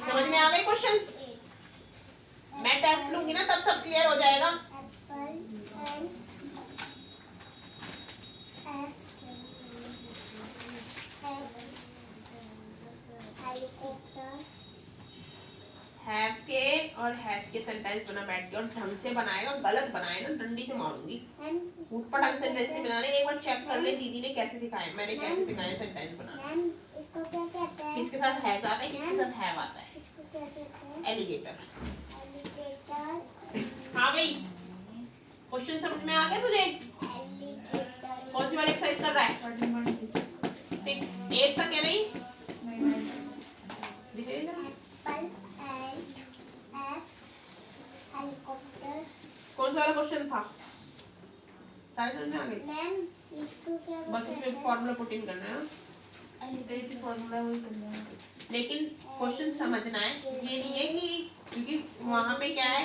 समझ में आ गए क्वेश्चंस? मैं टेस्ट लूंगी ना, तब सब क्लियर हो जाएगा। हैव के और हैज के सेंटेंस बना बैठ के, और ढंग से बनाएगा, गलत बनाएगा डंडी से मारूंगी। ऊपर सेंटेंस से बनाने, एक बार चेक कर ले दीदी ने कैसे सिखाया, मैंने कैसे सिखाया सेंटेंस बनाना। इसको क्या कहते हैं? किसके साथ हैज आता है, किसके साथ हैव आता है? इसको क्या कहते हैं? एलिगेटर। एलिगेटर। हाँ भाई, क्वेश्चन समझ में आ गया तुझे? एलिगेटर। कौन सी वाली एक्सरसाइज कर रहा है? 6 8 तक है नहीं? दिखाइए जरा। Apple, F, helicopter. कौन सा वाला क्वेश्चन था? सारे समझ में आ गए? मैम, इसको क्या बस कहते इसमें हैं? फॉर्मूला पुट इन करना है ना? फॉर्मूला वही करना है। लेकिन क्वेश्चन समझना है, ये नहीं है कि क्योंकि वहाँ पे क्या है,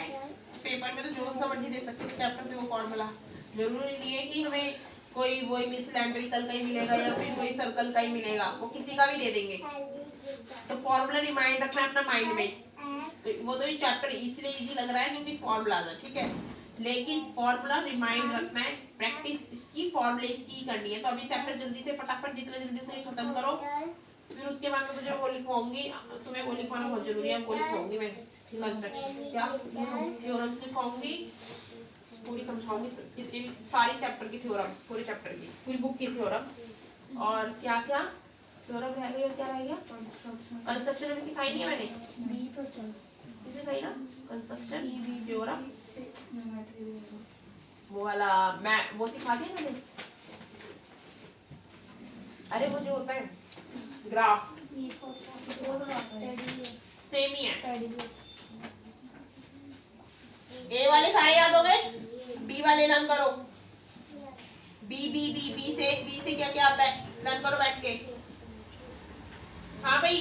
पेपर में तो जो सा मर्जी दे सकते हैं चैप्टर से वो फॉर्मूला। जरूरी नहीं है कि हमें कोई वही मिस सिलेंड्रिकल का ही मिलेगा या फिर कोई सर्कल का ही मिलेगा, वो किसी का भी दे देंगे। तो फॉर्मूला रिमाइंड रखना है अपना माइंड में। तो वो तो ये चैप्टर इसलिए इजी लग रहा है क्योंकि फॉर्मूला है, ठीक है, लेकिन फॉर्मूला रिमाइंड रखना है, प्रैक्टिस इसकी फॉर्मूले इसकी करनी है। तो अभी चैप्टर जल्दी से फटाफट जितना जल्दी से खत्म करो, फिर उसके बाद में मुझे वो लिखवाऊंगी, तुम्हें वो लिखवाना बहुत जरूरी है, वो लिखवाऊंगी मैं कंस्ट्रक्शन क्या थ्योरम्स लिखवाऊंगी, पूरी समझाऊंगी जितनी भी सारी चैप्टर की थ्योरम, पूरे चैप्टर की पूरी बुक की थ्योरम। और क्या क्या थ्योरम रह गई और क्या रह गया? कंस्ट्रक्शन अभी सिखाई नहीं है मैंने, सिखाई ना कंस्ट्रक्शन थ्योरम, वो वाला मैं वो सिखा दिया मैंने। अरे वो जो होता है ग्राफ, सेम ही है। ए वाले सारे याद हो गए? बी वाले लर्न करो। बी से क्या क्या आता है, लर्न करो बैठ के। हाँ भाई,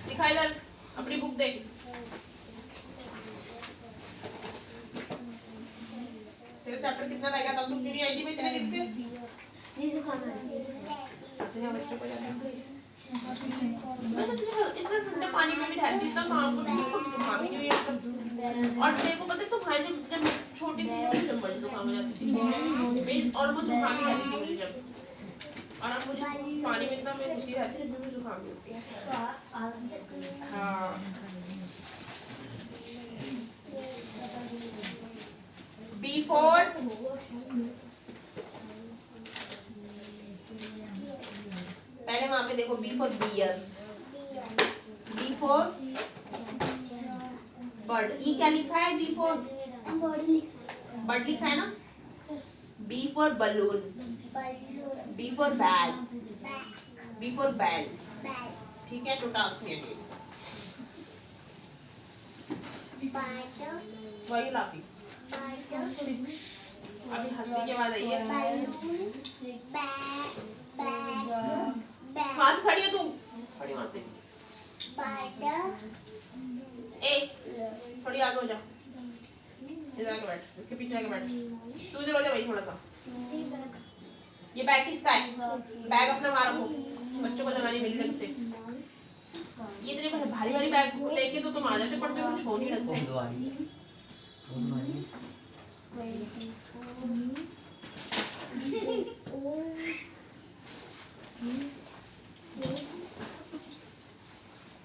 दिखा इधर अपनी बुक देख। तेरा चैप्टर कितना रहेगा? तब तुम तेरी आईडी में इतने दिन से बच्चों को मैं तो इतना ठंडे पानी में भी डालती हूँ, काम को जुकाम नहीं हुई अब तक। और मेरे को पता है तुम्हारे जब छोटी थी जब बड़ी जुकाम हो जाती थी, मैं ऑलमोस्ट जुकाम ही रहती थी मुझे जब, और अब मुझे पानी में इतना मैं घुसी रहती है, मुझे जुकाम नहीं होती है। हाँ, B4 पहले वहां पे देखो, B4 बियर, B4 बर्ड। ई क्या लिखा है? B4 बर्ड लिखा है ना। B4 balloon, B4 bag, B4 बैल, ठीक है, तो टास्क में है। वही लाफी अभी हंसने के बाद आई है। वहां से खड़ी है तू, खड़ी वहां से। थोड़ी आगे हो जा, इधर आके बैठ, इसके पीछे आके बैठ। तू इधर हो जा भाई थोड़ा सा। ये बैग किसका है? बैग अपना वहाँ रखो, बच्चों को लगानी मेरी ढंग से। ये इतने भारी भारी बैग लेके तो तुम आ जाते पढ़ते हो, कुछ हो नहीं ढंग से।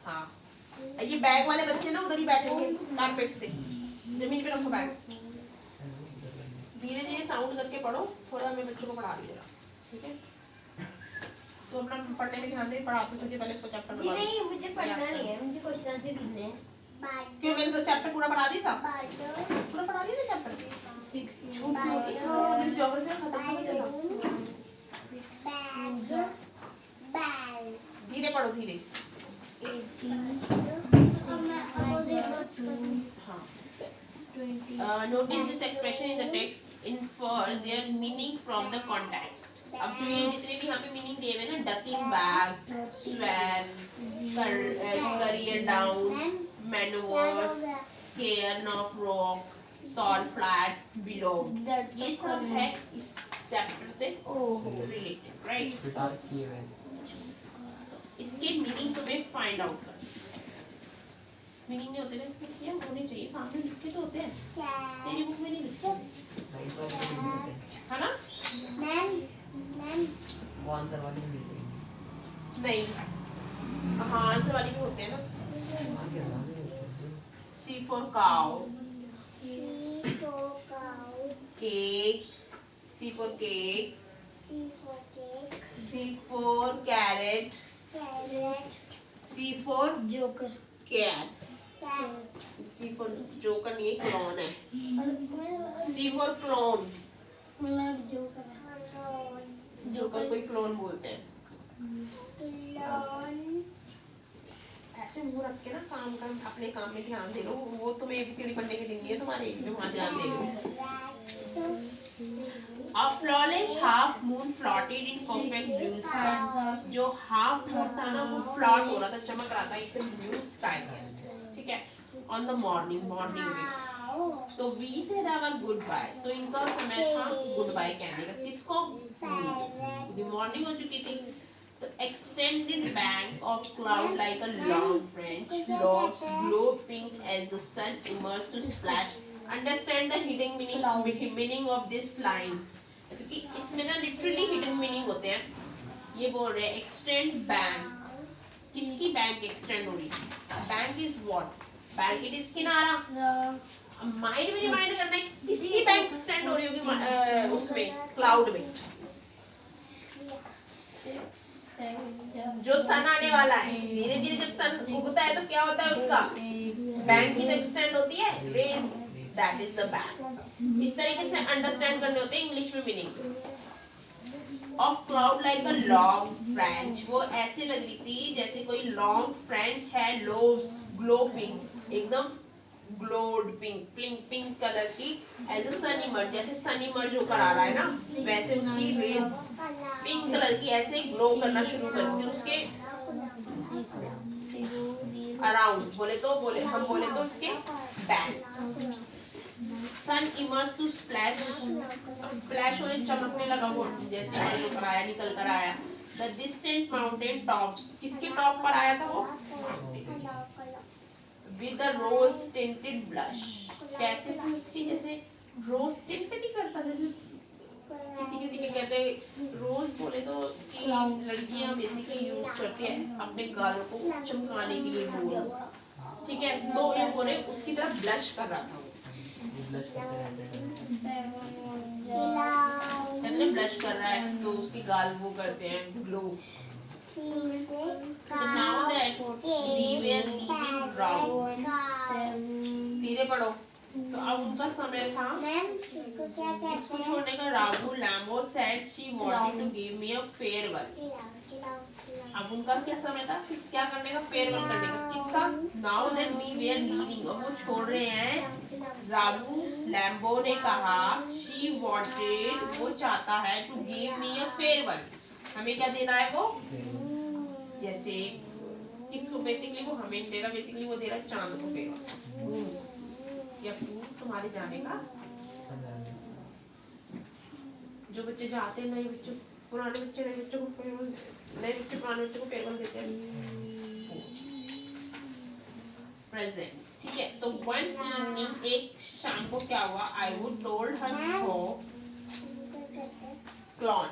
हाँ, ये बैग वाले बच्चे ना उधर ही बैठेंगे कारपेट से, जमीन पे रखो बैग। धीरे धीरे साउंड करके पढ़ो, थोड़ा मैं बच्चों को पढ़ा रही हूँ, ठीक है? तो अपना पढ़ने में ध्यान दे, पढ़ाते तुझे पहले इसको चैप्टर बता। नहीं मुझे पढ़ना नहीं है, मुझे क्वेश्चन से लिखने हैं। क्यों, मैंने तो चैप्टर पूरा पढ़ा दिया था, पूरा पढ़ा दिया था चैप्टर। ज्योग्राफी खत्म हो गया। धीरे पढ़ो, धीरे। Notice this expression in the text, infer their meaning from the context. अब जो ये जितने भी यहाँ पे मीनिंग दिए हुए ना, ducking bag, swag, career down, manoeuvres, care of rock, solve flat, below, ये सब है इस चैप्टर से रिलेटेड, राइट? इसके मीनिंग तुम्हें फाइंड आउट करना। मीनिंग नहीं होते ना इसके, क्या होने चाहिए, सामने लिखे तो होते हैं, तेरी बुक में नहीं लिखे है ना? वो आंसर वाली नहीं, हाँ आंसर वाली भी होते हैं ना। C for cow, cake, C for cake, C for carrot, C for joker cat, C for joker नहीं है, क्लोन है। C for clone, मतलब जोकर जोकर कोई क्लोन बोलते हैं। ऐसे मुंह रख के ना काम कर, अपने काम में ध्यान दे लो। वो तुम्हें एबीसीडी पढ़ने के दिन नहीं है तुम्हारे, में वहाँ ध्यान दे लो। A flawless half moon floated in perfect blue sky. जो हाफ मून था ना वो फ्लॉट हो रहा था, चमक रहा था एकदम ब्लू स्काई में, ठीक है? On the morning में तो वी said our goodbye, तो इनका समय था गुड बाय कहने का। किसको? द मॉर्निंग हो चुकी थी, तो extended bank of cloud like a long French lobes glow pink as the sun emerged to splash. Understand the hidden meaning of this line, क्योंकि इसमें ना लिटरली हिडन मीनिंग होते हैं। ये बोल रहे हैं एक्सटेंड बैंक, किसकी बैंक एक्सटेंड हो रही है? Bank is what? Bank it is किनारा। माइंड में रिमाइंड करना है किसकी बैंक एक्सटेंड हो रही होगी उसमें क्लाउड में, जो सन आने वाला है। धीरे धीरे जब सन उगता है तो क्या होता है उसका? बैंक की तो एक्सटेंड होती है, ridge, that is the bank. इस तरीके से अंडरस्टैंड करने होते हैं इंग्लिश में meaning. Of cloud like a long French, वो ऐसे लग रही थी जैसे कोई लॉन्ग फ्रेंच है, ग्लो पिंक, एकदम ग्लोड पिंक, पिंक कलर की, एज अ सन इमर्ज, जैसे सन इमर्ज होकर आ रहा है ना, वैसे उसकी रेज पिंक कलर की ऐसे ग्लो करना शुरू करती है उसके अराउंड। हम बोले तो उसके banks. Sun emerge to splash, अब स्प्लैश होने चमकने लगा वो, जैसे इमर्ज होकर आया, निकल कर आया। द डिस्टेंट माउंटेन टॉप्स, किसके टॉप पर आया था वो? With the rose tinted blush, कैसे थी उसकी? जैसे रोज टिंट नहीं करता, जैसे किसी के कहते हैं रोज, बोले तो कि लड़कियां बेसिकली यूज करती है अपने गालों को चमकाने के लिए रोज, ठीक है? तो ये बोले उसकी तरफ ब्लश कर रहा था, ब्लश कर रहा है, तो उसके गाल वो करते हैं glow. Now that we were leaving round, धीरे पढ़ो। तो अब उनका समय था इसको छोड़ने का। राहु Lhamo said she wanted to give me a farewell. अब उनका क्या समय था? क्या करने का? फेयरवेल करने का। किसका? Now that we were leaving, अब वो छोड़ रहे हैं। राहु लैम्बो ने कहा, शी वांटेड, वो चाहता है, to give me a farewell, हमें क्या देना है वो? जैसे किसको? बेसिकली वो हमें दे रहा, बेसिकली वो दे रहा चांद को फेयरवेल या तुम्हारे जाने का जो बच्चे जाते हैं, नए बच्चों, पुराने बच्चे नए बच्चों को फेयरवेल, नए बच्चे पुराने बच्चों को फेयरवेल देते हैं। प्रेजेंट, ठीक है। तो वन इवनिंग, एक शाम को क्या हुआ, I would told her throw clone.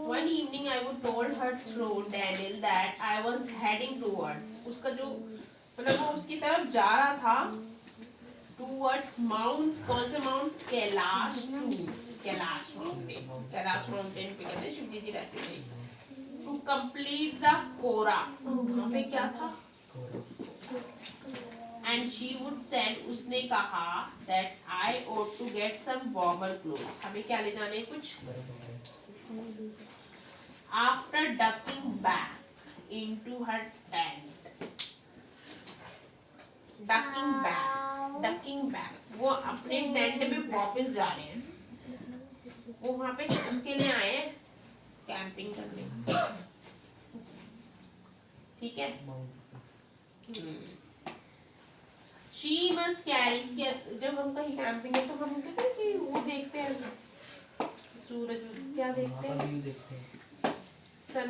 One evening I would told her through Daniel that I was heading towards, उसका जो मतलब वो उसकी तरफ जा रहा था, towards माउंट, कौन से mount, Kailash to, Kailash mountain, Kailash mountain पे कहते हैं शिव जी रहते थे। To complete the कोरा, वहाँ पे क्या था, and she would said, उसने कहा that I ought to get some warmer clothes, हमें क्या ले जाने कुछ। After ducking back into her tent, ducking back, वो अपने टेंट में वापस जा रहे हैं। वो वहाँ पे उसके लिए आए हैं कैंपिंग करने, ठीक है। She must carry, जब हम कहीं कैंपिंग है तो हम कहते हैं कि वो देखते हैं सूरज, क्या देखते हैं, सन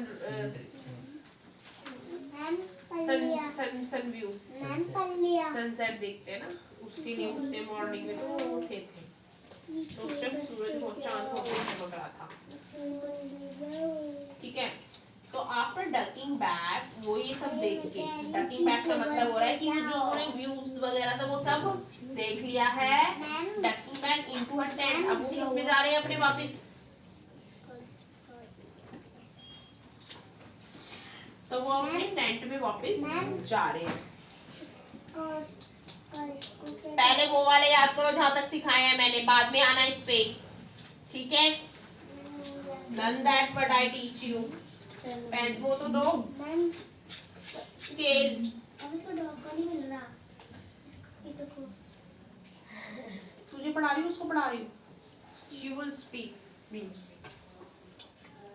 व्यू, सनसेट देखते हैं ना, उसके लिए उठते मॉर्निंग में, तो वो उठे थे तो उस टाइम सूरज बहुत चांद को चमक रहा था, ठीक है। तो आफ्टर डकिंग बैक, वो ये सब देख के, डकिंग बैक का मतलब हो रहा है कि जो उन्होंने व्यूज वगैरह था वो सब देख लिया है। डकिंग बैक इनटू हर टेंट, अब वो किस में जा रहे हैं अपने वापस, तो वो अपने टेंट में वापस जा रहे हैं। पहले वो वाले याद करो जहां तक सिखाया है मैंने, बाद में आना इस पे, ठीक है। Learn that what I teach you, pen वो तो दो, स्केल, तुझे पढ़ा रही हूँ, उसको पढ़ा रही हूँ। She will speak me,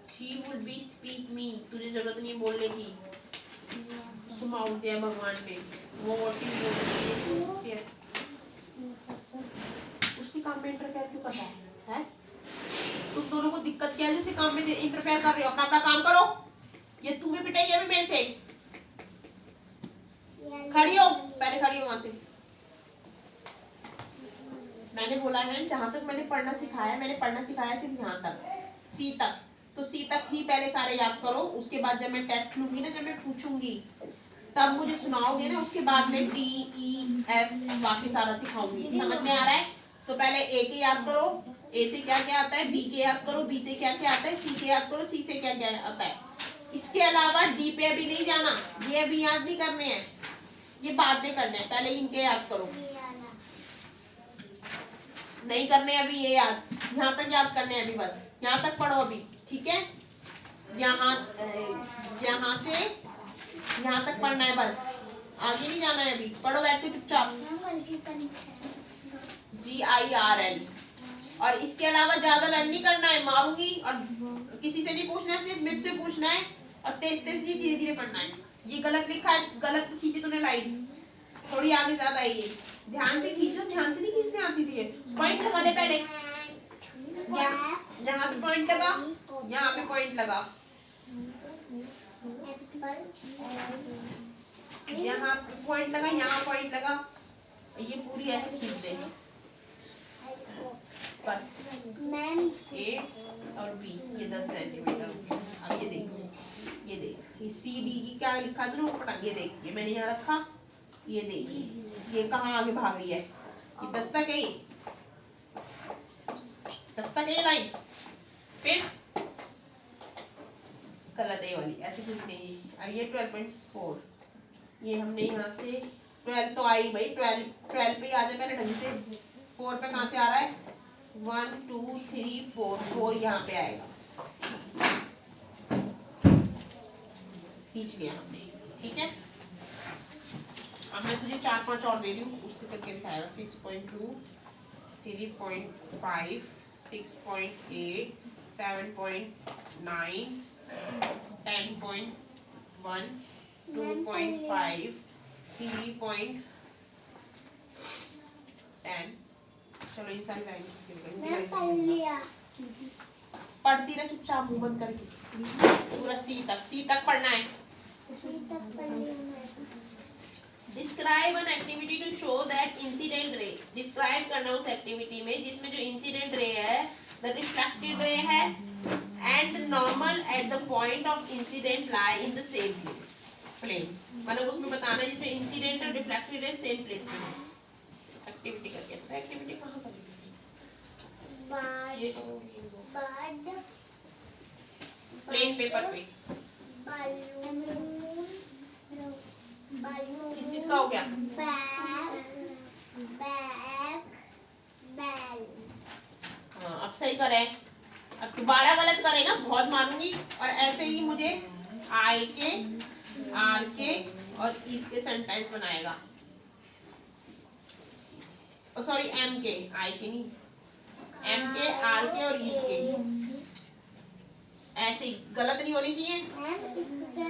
she will be speak me, तुझे जरूरत नहीं बोलने की, उसको माउंट दिया भगवान ने, वो वोटिंग बोलती है, उसके काम में इंटरफेयर क्यों करता है? तुम दोनों को दिक्कत क्या है, उसी काम में इंटरफेयर कर रहे हो, अपना अपना काम करो। ये तू भी पिटाई, ये भी मेरे से। खड़ी हो, पहले खड़ी हो वहां से। मैंने बोला है जहां तक मैंने पढ़ना सिखाया, मैंने पढ़ना सिखाया सिर्फ यहाँ तक, सी तक, तो सी तक ही पहले सारे याद करो। उसके बाद जब मैं टेस्ट लूंगी ना, जब मैं पूछूंगी तब मुझे सुनाओगे ना, उसके बाद में डी ई एफ बाकी सारा सिखाऊंगी। समझ में आ रहा है? तो पहले ए के याद करो, ए से क्या क्या आता है, बी के याद करो, बी से क्या क्या आता है, सी के याद करो, सी से क्या क्या आता है। इसके अलावा डी पे अभी नहीं जाना, ये अभी याद नहीं करने हैं, ये बाद में करने हैं, पहले इनके याद करो। नहीं करने अभी ये याद, यहाँ तक याद करने हैं अभी, बस यहाँ तक पढ़ो अभी, ठीक है। यहाँ से यहाँ तक पढ़ना है बस, आगे नहीं जाना है अभी। पढ़ो बैठ के चुपचाप, GIRL। और इसके अलावा ज्यादा लर्न नहीं करना है, मारूंगी और किसी से नहीं पूछना है, सिर्फ मुझसे पूछना है, और तेज तेज नहीं, धीरे धीरे पढ़ना है। ये गलत लिखा है, गलत खींची तूने लाइन, थोड़ी आगे ज्यादा है ये, ध्यान से खींचो, ध्यान से नहीं खींचने आती थी ये। पॉइंट लगा ले पहले, यहाँ पे पॉइंट लगा, यहाँ पे पॉइंट लगा, यहाँ पॉइंट लगा, यहाँ पॉइंट लगा, ये पूरी ऐसे खींच दे बस। ए और बी ये 10 सेंटीमीटर हो गया। अब ये देख, ये देख, ये सी डी की क्या लिखा था ना, ये देख, ये मैंने यहाँ रखा, ये देख, ये कहाँ आगे भाग रही है, ये 10 तक है, 10 तक है लाइन, फिर गलत है वाली, ऐसे कुछ नहीं है। अब ये 12.4, ये हमने यहाँ से 12 तो आई भाई, 12 पे आ जाए पहले ढंग से। 4 पे कहाँ से आ रहा है, 1 2 3 4, 4 यहाँ पे आएगा, खींच लिया हमने, ठीक है। अब मैं तुझे 4-5 और दे रही हूँ, उसके करके दिखाएगा। 6.2, 3.5, 6.8, 7.9, 10.1, 2.5, 3.10, चलो इन सारी लाइन मैं पढ़ लिया। पढ़ती रह चुपचाप मुंह बंद करके, पूरा सी तक पढ़ना है। इसी तक पढ़ लिया मैं। Describe an activity to show that incident ray, describe करना उस एक्टिविटी में जिसमें जो इंसिडेंट रे है, द रिफ्लेक्टेड रे है and normal at the point of incident lie in the same plane. मतलब उसमें बताना है जिसमें इंसिडेंट और रिफ्लेक्टेड रे सेम प्लेस में है। एक्टिविटी करके पता है एक्टिविटी कहाँ करेंगे? प्लेन पेपर पे। किस चीज का हो गया? हाँ अब सही करे। अब दोबारा गलत करे ना बहुत मारूंगी। और ऐसे ही मुझे आई के, आर के और इस के सेंटेंस बनाएगा। सॉरी एम के, आई के नहीं, एम के, आर के और इस के। ऐसे ही गलत नहीं होनी चाहिए।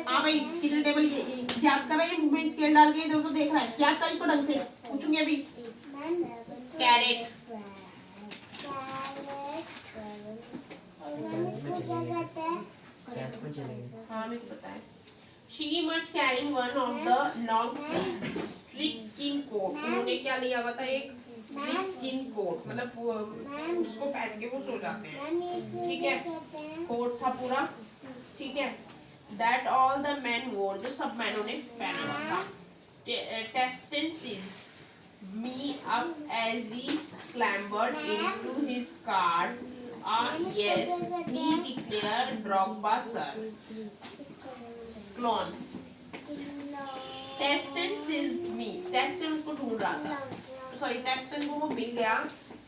हाँ भाई कितने टेबल याद कर रहा है, मुंह में स्केल डाल के इधर तो देख रहा है। याद कर इसको ढंग से, पूछूंगी अभी। कैरेट, हाँ मेरे को पता है। She was carrying one of the long slit skin coat. उन्होंने क्या लिया हुआ था? एक slit skin coat, मतलब उसको पहन के वो सो जाते हैं। ठीक है, कोट था पूरा। ठीक है, that all the men wore, जो सब मैनों ने पहना हुआ था। Tested me up as we clambered into his car. Yes, he declared Drogba sir. Clone. Teston seized me. Teston उसको ढूंढ रहा था। Sorry, Teston को वो मिल गया।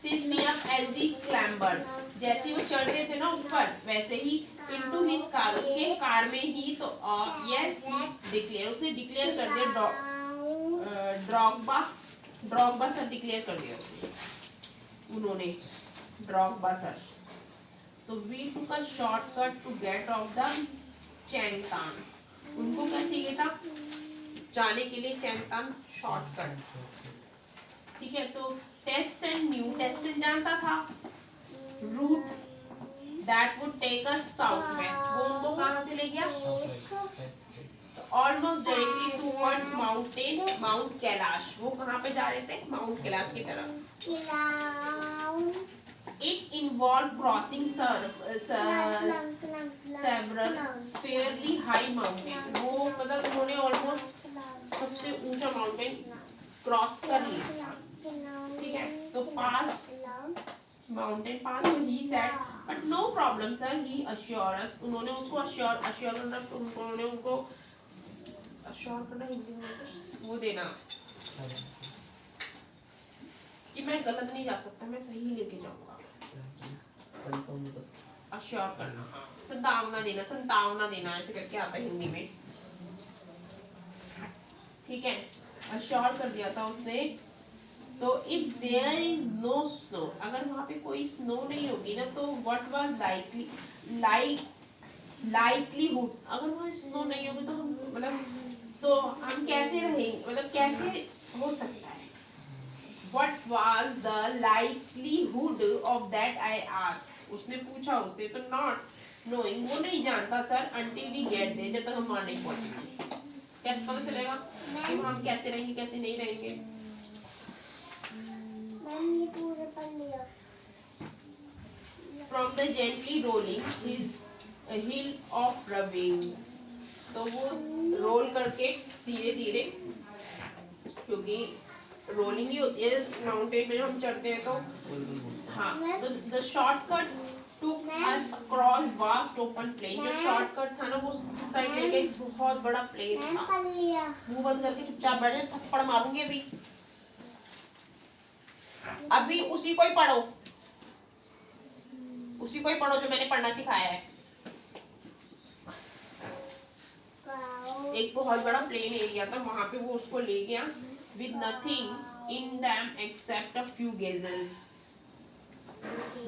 Seized me up as we clambered. जैसे वो चढ़ रहे थे ना ऊपर, वैसे ही into his car, उसके कार में ही तो yes he declare, उसने डिक्लेयर कर दिया ड्रॉगबा सर डिक्लेयर कर दिया उसने, उन्होंने ड्रॉगबा सर। तो we took a shortcut to get off the चैंगतान। उनको क्या चाहिए था? जाने के लिए चैंगतान शॉर्टकट। ठीक है, तो टेस्टन न्यू, टेस्टन जानता था route that would take us south west. वो उनको कहाँ से ले गया? Almost directly towards Mount Kailash. वो कहाँ पे जा रहे थे? माउंट कैलाश की तरफ। It involved crossing several fairly high mountains. वो मतलब उन्होंने ऑलमोस्ट सबसे ऊंचा माउंटेन क्रॉस कर लिया। ठीक है, तो पास माउंटेन पास, तो he said but no problem sir, he assured us। उन्होंने उसको assure करना, तो उन्होंने उनको assure करना हिंदी में वो देना कि मैं गलत नहीं जा सकता, मैं सही लेके जाऊंगा। अश्योर करना, संतावना देना ऐसे करके आता है हिंदी में। ठीक है, अश्योर कर दिया था उसने। तो if there is no snow, अगर वहां पे कोई स्नो नहीं होगी ना, तो व्हाट वाज लाइकलीहुड, अगर वहां स्नो नहीं होगी तो हम मतलब तो हम कैसे रहेंगे, मतलब कैसे हो सकता है? What was the likelihood of that? I asked. उसने पूछा उससे, तो not knowing, वो नहीं जानता sir, until we get there, जब तक हम वहाँ नहीं पहुँचेंगे। कैसे पता चलेगा कि हम कैसे रहेंगे कैसे नहीं रहेंगे? From the gently rolling his hill of ravine, तो वो रोल करके धीरे धीरे, क्योंकि रोलिंग ही होती है माउंटेन में, हम चढ़ते हैं तो हाँ, तो the shortcut took us across vast open plain. जो शॉर्टकट था ना वो साइड ले गई, बहुत बड़ा प्लेन था। मुंह बंद करके चुपचाप बैठ जा, थप्पड़ मारूंगी अभी। अभी उसी को ही पढ़ो, उसी को ही पढ़ो जो मैंने पढ़ना सिखाया है। एक बहुत बड़ा प्लेन एरिया था, वहां पे वो उसको ले गया with nothing in them except a few gazelles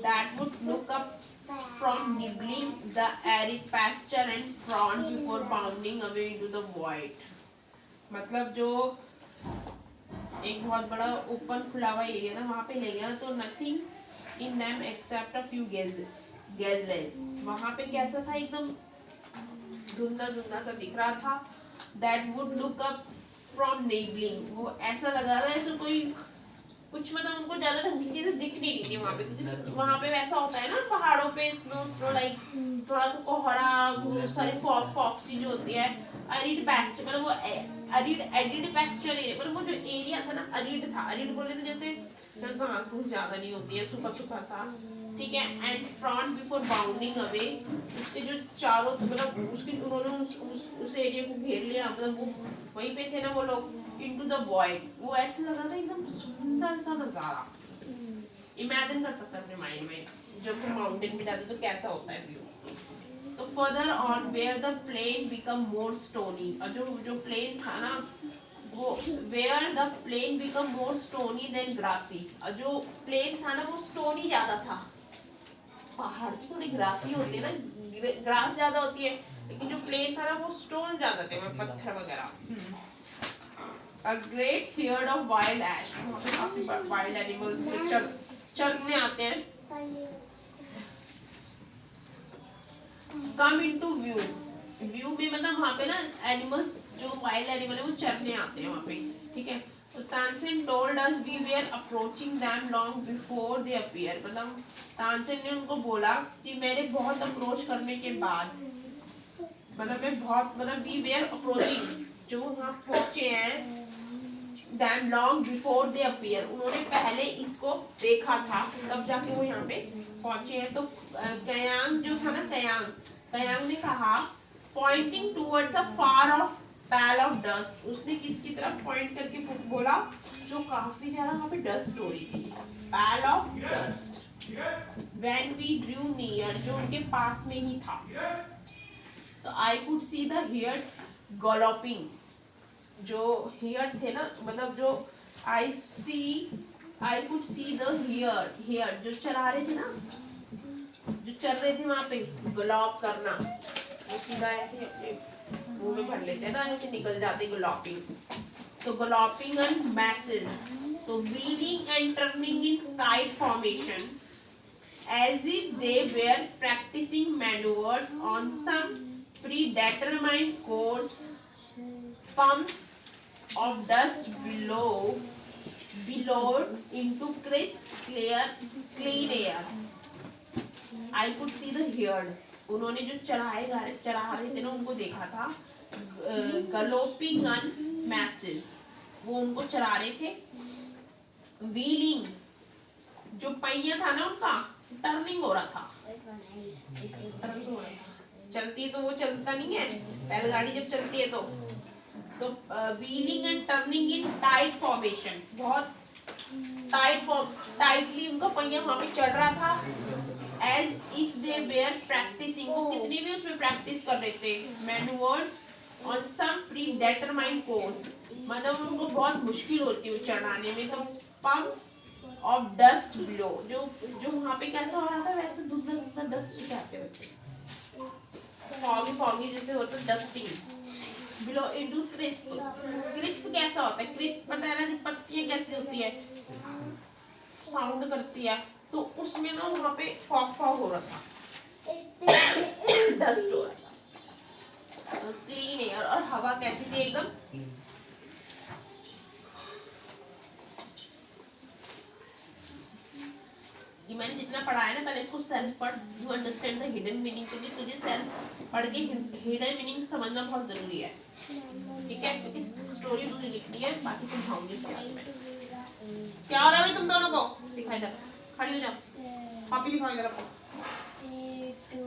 that would look up from nibbling the arid pasture and prawn before bounding away into the void। मतलब जो एक बहुत बड़ा ओपन खुला हुआ एरिया था, वहां पे ले गया तो nothing in them except a few gazelles. वहां पे कैसा था, एकदम धुंधला धुंधला सा दिख रहा था। That would look up from nibbling, वो ऐसा लग रहा था ऐसे कोई कुछ मतलब उनको ज्यादा ढंग से चीजें दिख नहीं रही थी वहां पे, क्योंकि वहां पे वैसा होता है ना पहाड़ों पे स्नो लाइक थोड़ा सा कोहरा, बहुत सारी फॉक्सी जो होती है, अरिड पैस्चर, मतलब वो एरिड पैस्चर एरिया, मतलब वो जो एरिया था ना अरिड था। अरिड बोले तो जैसे घास फूस ज्यादा नहीं होती है, सूखा सूखा सा, ठीक है। And front before bounding away, उसके जो चारों मतलब उसके उन्होंने उस एरिया को घेर लिया, मतलब वो वहीं पे थे ना वो लोग, इनटू द वॉइड। वो ऐसे लग रहा था एकदम सुंदर सा नजारा, इमेजिन कर सकते हैं अपने माइंड में जब हम माउंटेन पे जाते तो कैसा होता है व्यू। तो further on where the plain become more stony, और जो प्लेन था ना वो where the plain become more stony than grassy, और जो प्लेन था ना वो स्टोनी ज्यादा था। पहाड़ की थोड़ी ग्रासी होती है ना, ग्रास ज्यादा होती है, लेकिन जो प्लेन था ना वो स्टोन ज्यादा थे, पत्थर वगैरह। A great herd of wild ash, वहाँ पे काफी wild animals चरने आते हैं। Come into view, व्यू में मतलब वहाँ पे ना एनिमल्स जो वाइल्ड एनिमल है वो चरने आते हैं वहाँ पे, ठीक है। तो Tansen told us we were approaching them long before they appear, मतलब तानसेन ने उनको बोला कि मेरे बहुत अप्रोच करने के बाद, मतलब मैं बहुत मतलब we were approaching, जो वहाँ पहुँचे हैं, them long before they appear, उन्होंने पहले इसको देखा था तब जाके वो यहाँ पे पहुँचे हैं। तो कयांग जो था ना, कयांग ने कहा pointing towards a far off pall of dust, उसने किसकी तरफ पॉइंट करके बोला, जो काफी ज्यादा वहाँ पे डस्ट हो रही थी, pall of dust. When we drew near, जो उनके पास में ही था, तो I could see the herd galloping, जो हियर थे ना, मतलब जो I could see the herd जो चला रहे थे ना, जो चल रहे थे वहां पे, गलॉप करना, वो सीधा ऐसे अपने मुंह में भर लेते हैं ना, ऐसे निकल जाते गलॉपिंग। तो गलॉपिंग एंड मैसेज, तो wheeling and turning in tight formation as if they were practicing maneuvers on some predetermined course. Pumps of dust billowed into crisp, clean air. I could see the herd. उन्होंने जो चढ़ा रहे थे ना उनको देखा था, गलोपिंग ऑन मैसेज, वो उनको चढ़ा रहे थे। व्हीलिंग, जो पहिया था ना उनका टर्निंग हो रहा था, चलती है तो वो चलता नहीं है, बैलगाड़ी जब चलती है तो wheeling and turning in tight formation, बहुत टाइटली उनका पहिया वहां पे चढ़ रहा था। As if they were practising, वो कितनी भी उसमें प्रैक्टिस कर रहे थे, manoeuvres on some predetermined course, मतलब उनको बहुत मुश्किल होती है चढ़ाने में। तो पंप्स ऑफ डस्ट बिलो, जो वहां पे कैसा हो रहा था वैसे धुंधला डस्ट कहते हैं वैसे, फॉगी जैसे होता है, dusting below into crisp. Crisp कैसा होता है, क्रिस्प पता है ना, जो पत्तियां कैसी होती है, साउंड करती है, तो उसमें ना वहां पे फॉग हो रहा था, डस्ट हो रहा था। तो क्लीन एयर, और हवा कैसी थी एकदम, ये मैंने जितना पढ़ा है ना, पहले इसको सेल्फ पढ़, you understand the hidden meaning, क्योंकि तुझे सेल्फ पढ़ के हिडन मीनिंग समझना बहुत जरूरी है, ठीक है। क्योंकि स्टोरी तुझे लिखनी है, बाकी समझाऊंगी उसके बाद में। क्या हो रहा है तुम दोनों को, दिखाई दे, खड़ी हो जाओ, कॉपी दिखाओ इधर आपको।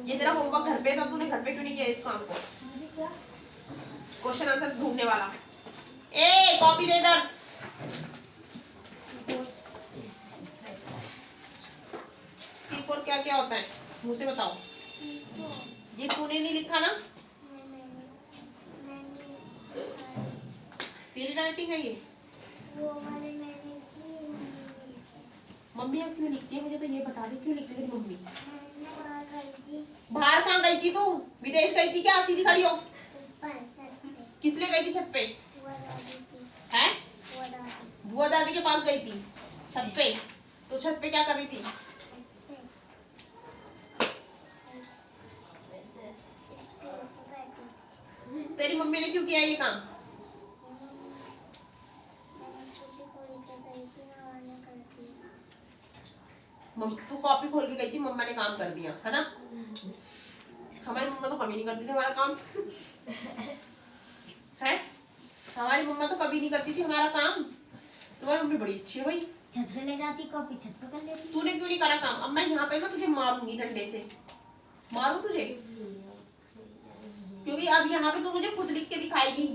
ये तेरा होमवर्क घर पे था, तूने घर पे क्यों नहीं किया इस काम को, क्वेश्चन आंसर ढूंढने वाला। ए कॉपी दे इधर, C4 क्या क्या होता है मुझे बताओ, ये तूने नहीं लिखा ना, तेरी राइटिंग है ये, मम्मी आप क्यों लिखती है, मुझे तो ये बता दी क्यों लिखती है मम्मी। बाहर कहाँ गई थी तू, विदेश गई थी क्या, सीधी खड़ी हो, किस लिए गई थी छत पे, हैं बुआ के पास गई थी छत पे, तो छत पे क्या कर रही थी? तेरी मम्मी ने क्यों किया ये काम? तू कॉपी खोल के गई थी, मम्मा ने काम कर दिया है ना। हमारी मम्मा तो कभी नहीं करती थी हमारा काम है। हमारी मम्मा तो कभी नहीं करती थी हमारा काम। तुम्हारी मम्मी बड़ी अच्छी है भाई, छत पे ले जाती कॉपी, छत पे कर लेती। तूने क्यों नहीं करा काम? अब मैं यहाँ पे ना तुझे मारूंगी, डंडे से मारूं तुझे, क्योंकि अब यहाँ पे तू मुझे खुद लिख के दिखाएगी।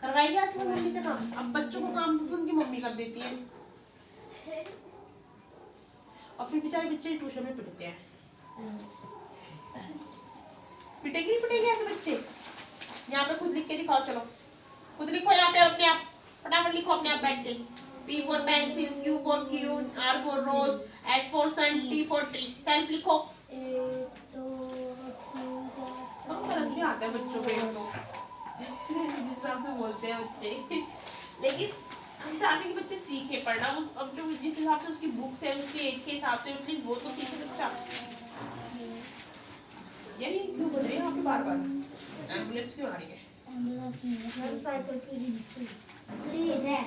करवाएगी आज मम्मी से काम। अब बच्चों को काम तो उनकी मम्मी कर देती है, और फिर बेचारे बच्चे ट्यूशन में पिटते हैं। पिटेगी पिटेगी ऐसे बच्चे। यहाँ पे खुद लिख के दिखाओ, चलो खुद लिखो यहाँ पे अपने आप, फटाफट लिखो अपने आप बैठ के। P for pencil, Q for queen, R for rose, S for sun, T for tree। Self लिखो। हम तरस भी आता है बच्चों पे तो जिस तरह से बोलते हैं बच्चे, लेकिन हम चाहते हैं कि बच्चे सीखे पढ़ना। अब जो जिस हिसाब से उसकी बुक्स है, उसके एज के हिसाब से एटलीस्ट वो तो सीखे बच्चा। यार ये क्यों बोल रहे हैं यहाँ पे बार बार? एम्बुलेंस क्यों आ रही है? प्लीज है।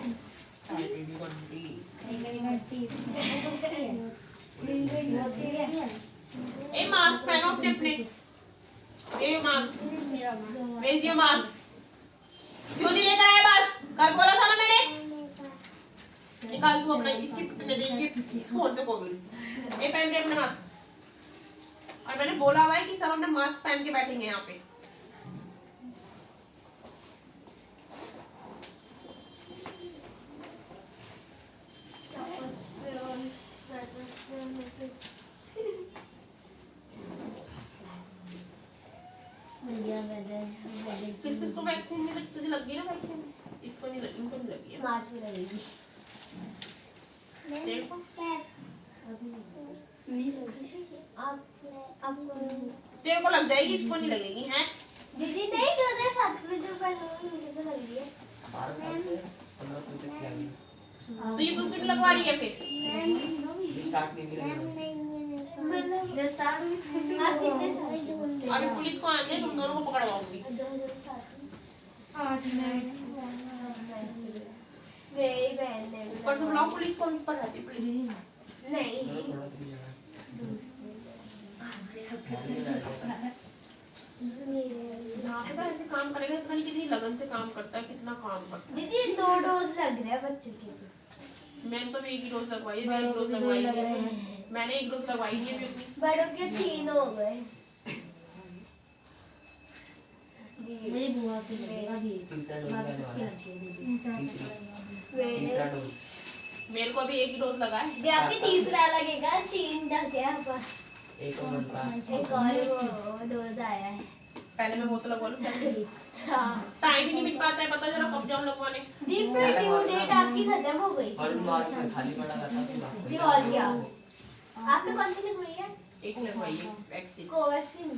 ए मास्क पहनो अपने अपने। ए मास्क, भेज दियो मास्क। क्यों नहीं लेकर आया मास्क? कल बोला था ना मैंने। निकाल तू अपना, इसकी पिटने दे, ये इसको खोल दे कोविड। ए पहन दे अपना मास्क। और मैंने बोला हुआ है कि सब अपने मास्क पहन के बैठेंगे यहाँ पे। किस किस को वैक्सीन नहीं लगी? तुझे लगी ना वैक्सीन? इसको नहीं लगी, इनको नहीं लगी है। मार्च में लगेगी। देखो तेरे को लग जाएगी, इसको नहीं लगेगी है। दीदी नहीं 2007 में जो पहले मुझे तो लगी है। 12 साल से 15 साल तक क्या है? तो ये तू क्यों लगवा रही है फिर? स्टार्ट नहीं करेगा। मतलब जो स्टार्ट हुई आप कितने साल की? अभी पुलिस को आने, तुम दोनों को पकड़वाऊंगी। 8 मिनट मेरी बहन ने भी ऊपर से बुलाओ पुलिस को, ऊपर रहती पुलिस। नहीं थोड़ा तो नहीं यहाँ पे तो ऐसे काम करेगा, पता नहीं कितनी लगन से काम करता है, कितना काम करता है। दीदी 2 डोज लग रहे हैं बच्चों के। मैंने तो एक ही डोज लगवाई है, मैंने एक डोज लगवाई है। मैंने एक डोज लगवाई नहीं है अभी अपनी। बड़ों के 3 हो गए। मेरी बुआ की लगेगा भी। तीसरा डोज लगने वाला है। तीसरा डोज मेरे को अभी एक ही डोज लगा है। ये आपके तीसरा लगेगा, 3 तक है अब। एक और बनता है। एक और वो डोज आया है। पहले मैं वो तो लगवा लूँ, हाँ टाइम ही नहीं मिल पाता है, पता जरा कब जाऊँ लगवाने। दी फिर ड्यू डेट आपकी खत्म हो गई। और मार्च में खाली पड़ा रहता था। दी और क्या? आपने कौन सी लगवाई है? एक लगवाई है वैक्सीन। कोवैक्सीन।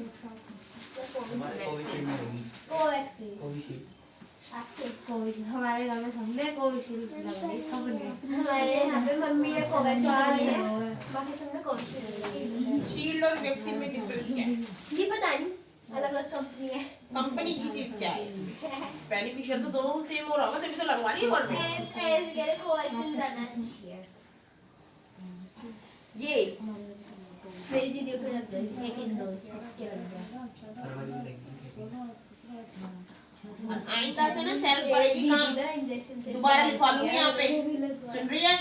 हमारे कोविशील्ड में होगी। Covaxin Covishield. आपके कोविड हमारे घर में सबने कोविशील्ड लगाई, सबने। हमारे यहाँ पे मम्मी ने कोवैक्सीन लगाई है, बाकी सबने कोविशील्ड लगाई है। शील्ड और वैक्सीन में डिफरेंस क्या है? ये पता नहीं, अलग अलग कंपनी है। कंपनी की चीज क्या है इसमें? बेनिफिशियल तो दोनों सेम हो रहा होगा, तभी तो लगवा रही है गवर्नमेंट। मेरे कोवैक्सीन ज्यादा अच्छी है। ये मेरी दीदी को लग गई सेकंड डोज सबके लग गया। फरवरी में लगेगी। आइंदा से ना सेल्फ करेगी काम। इंजेक्शन से दोबारा लिखवा लूंगी यहाँ पे, सुन रही है?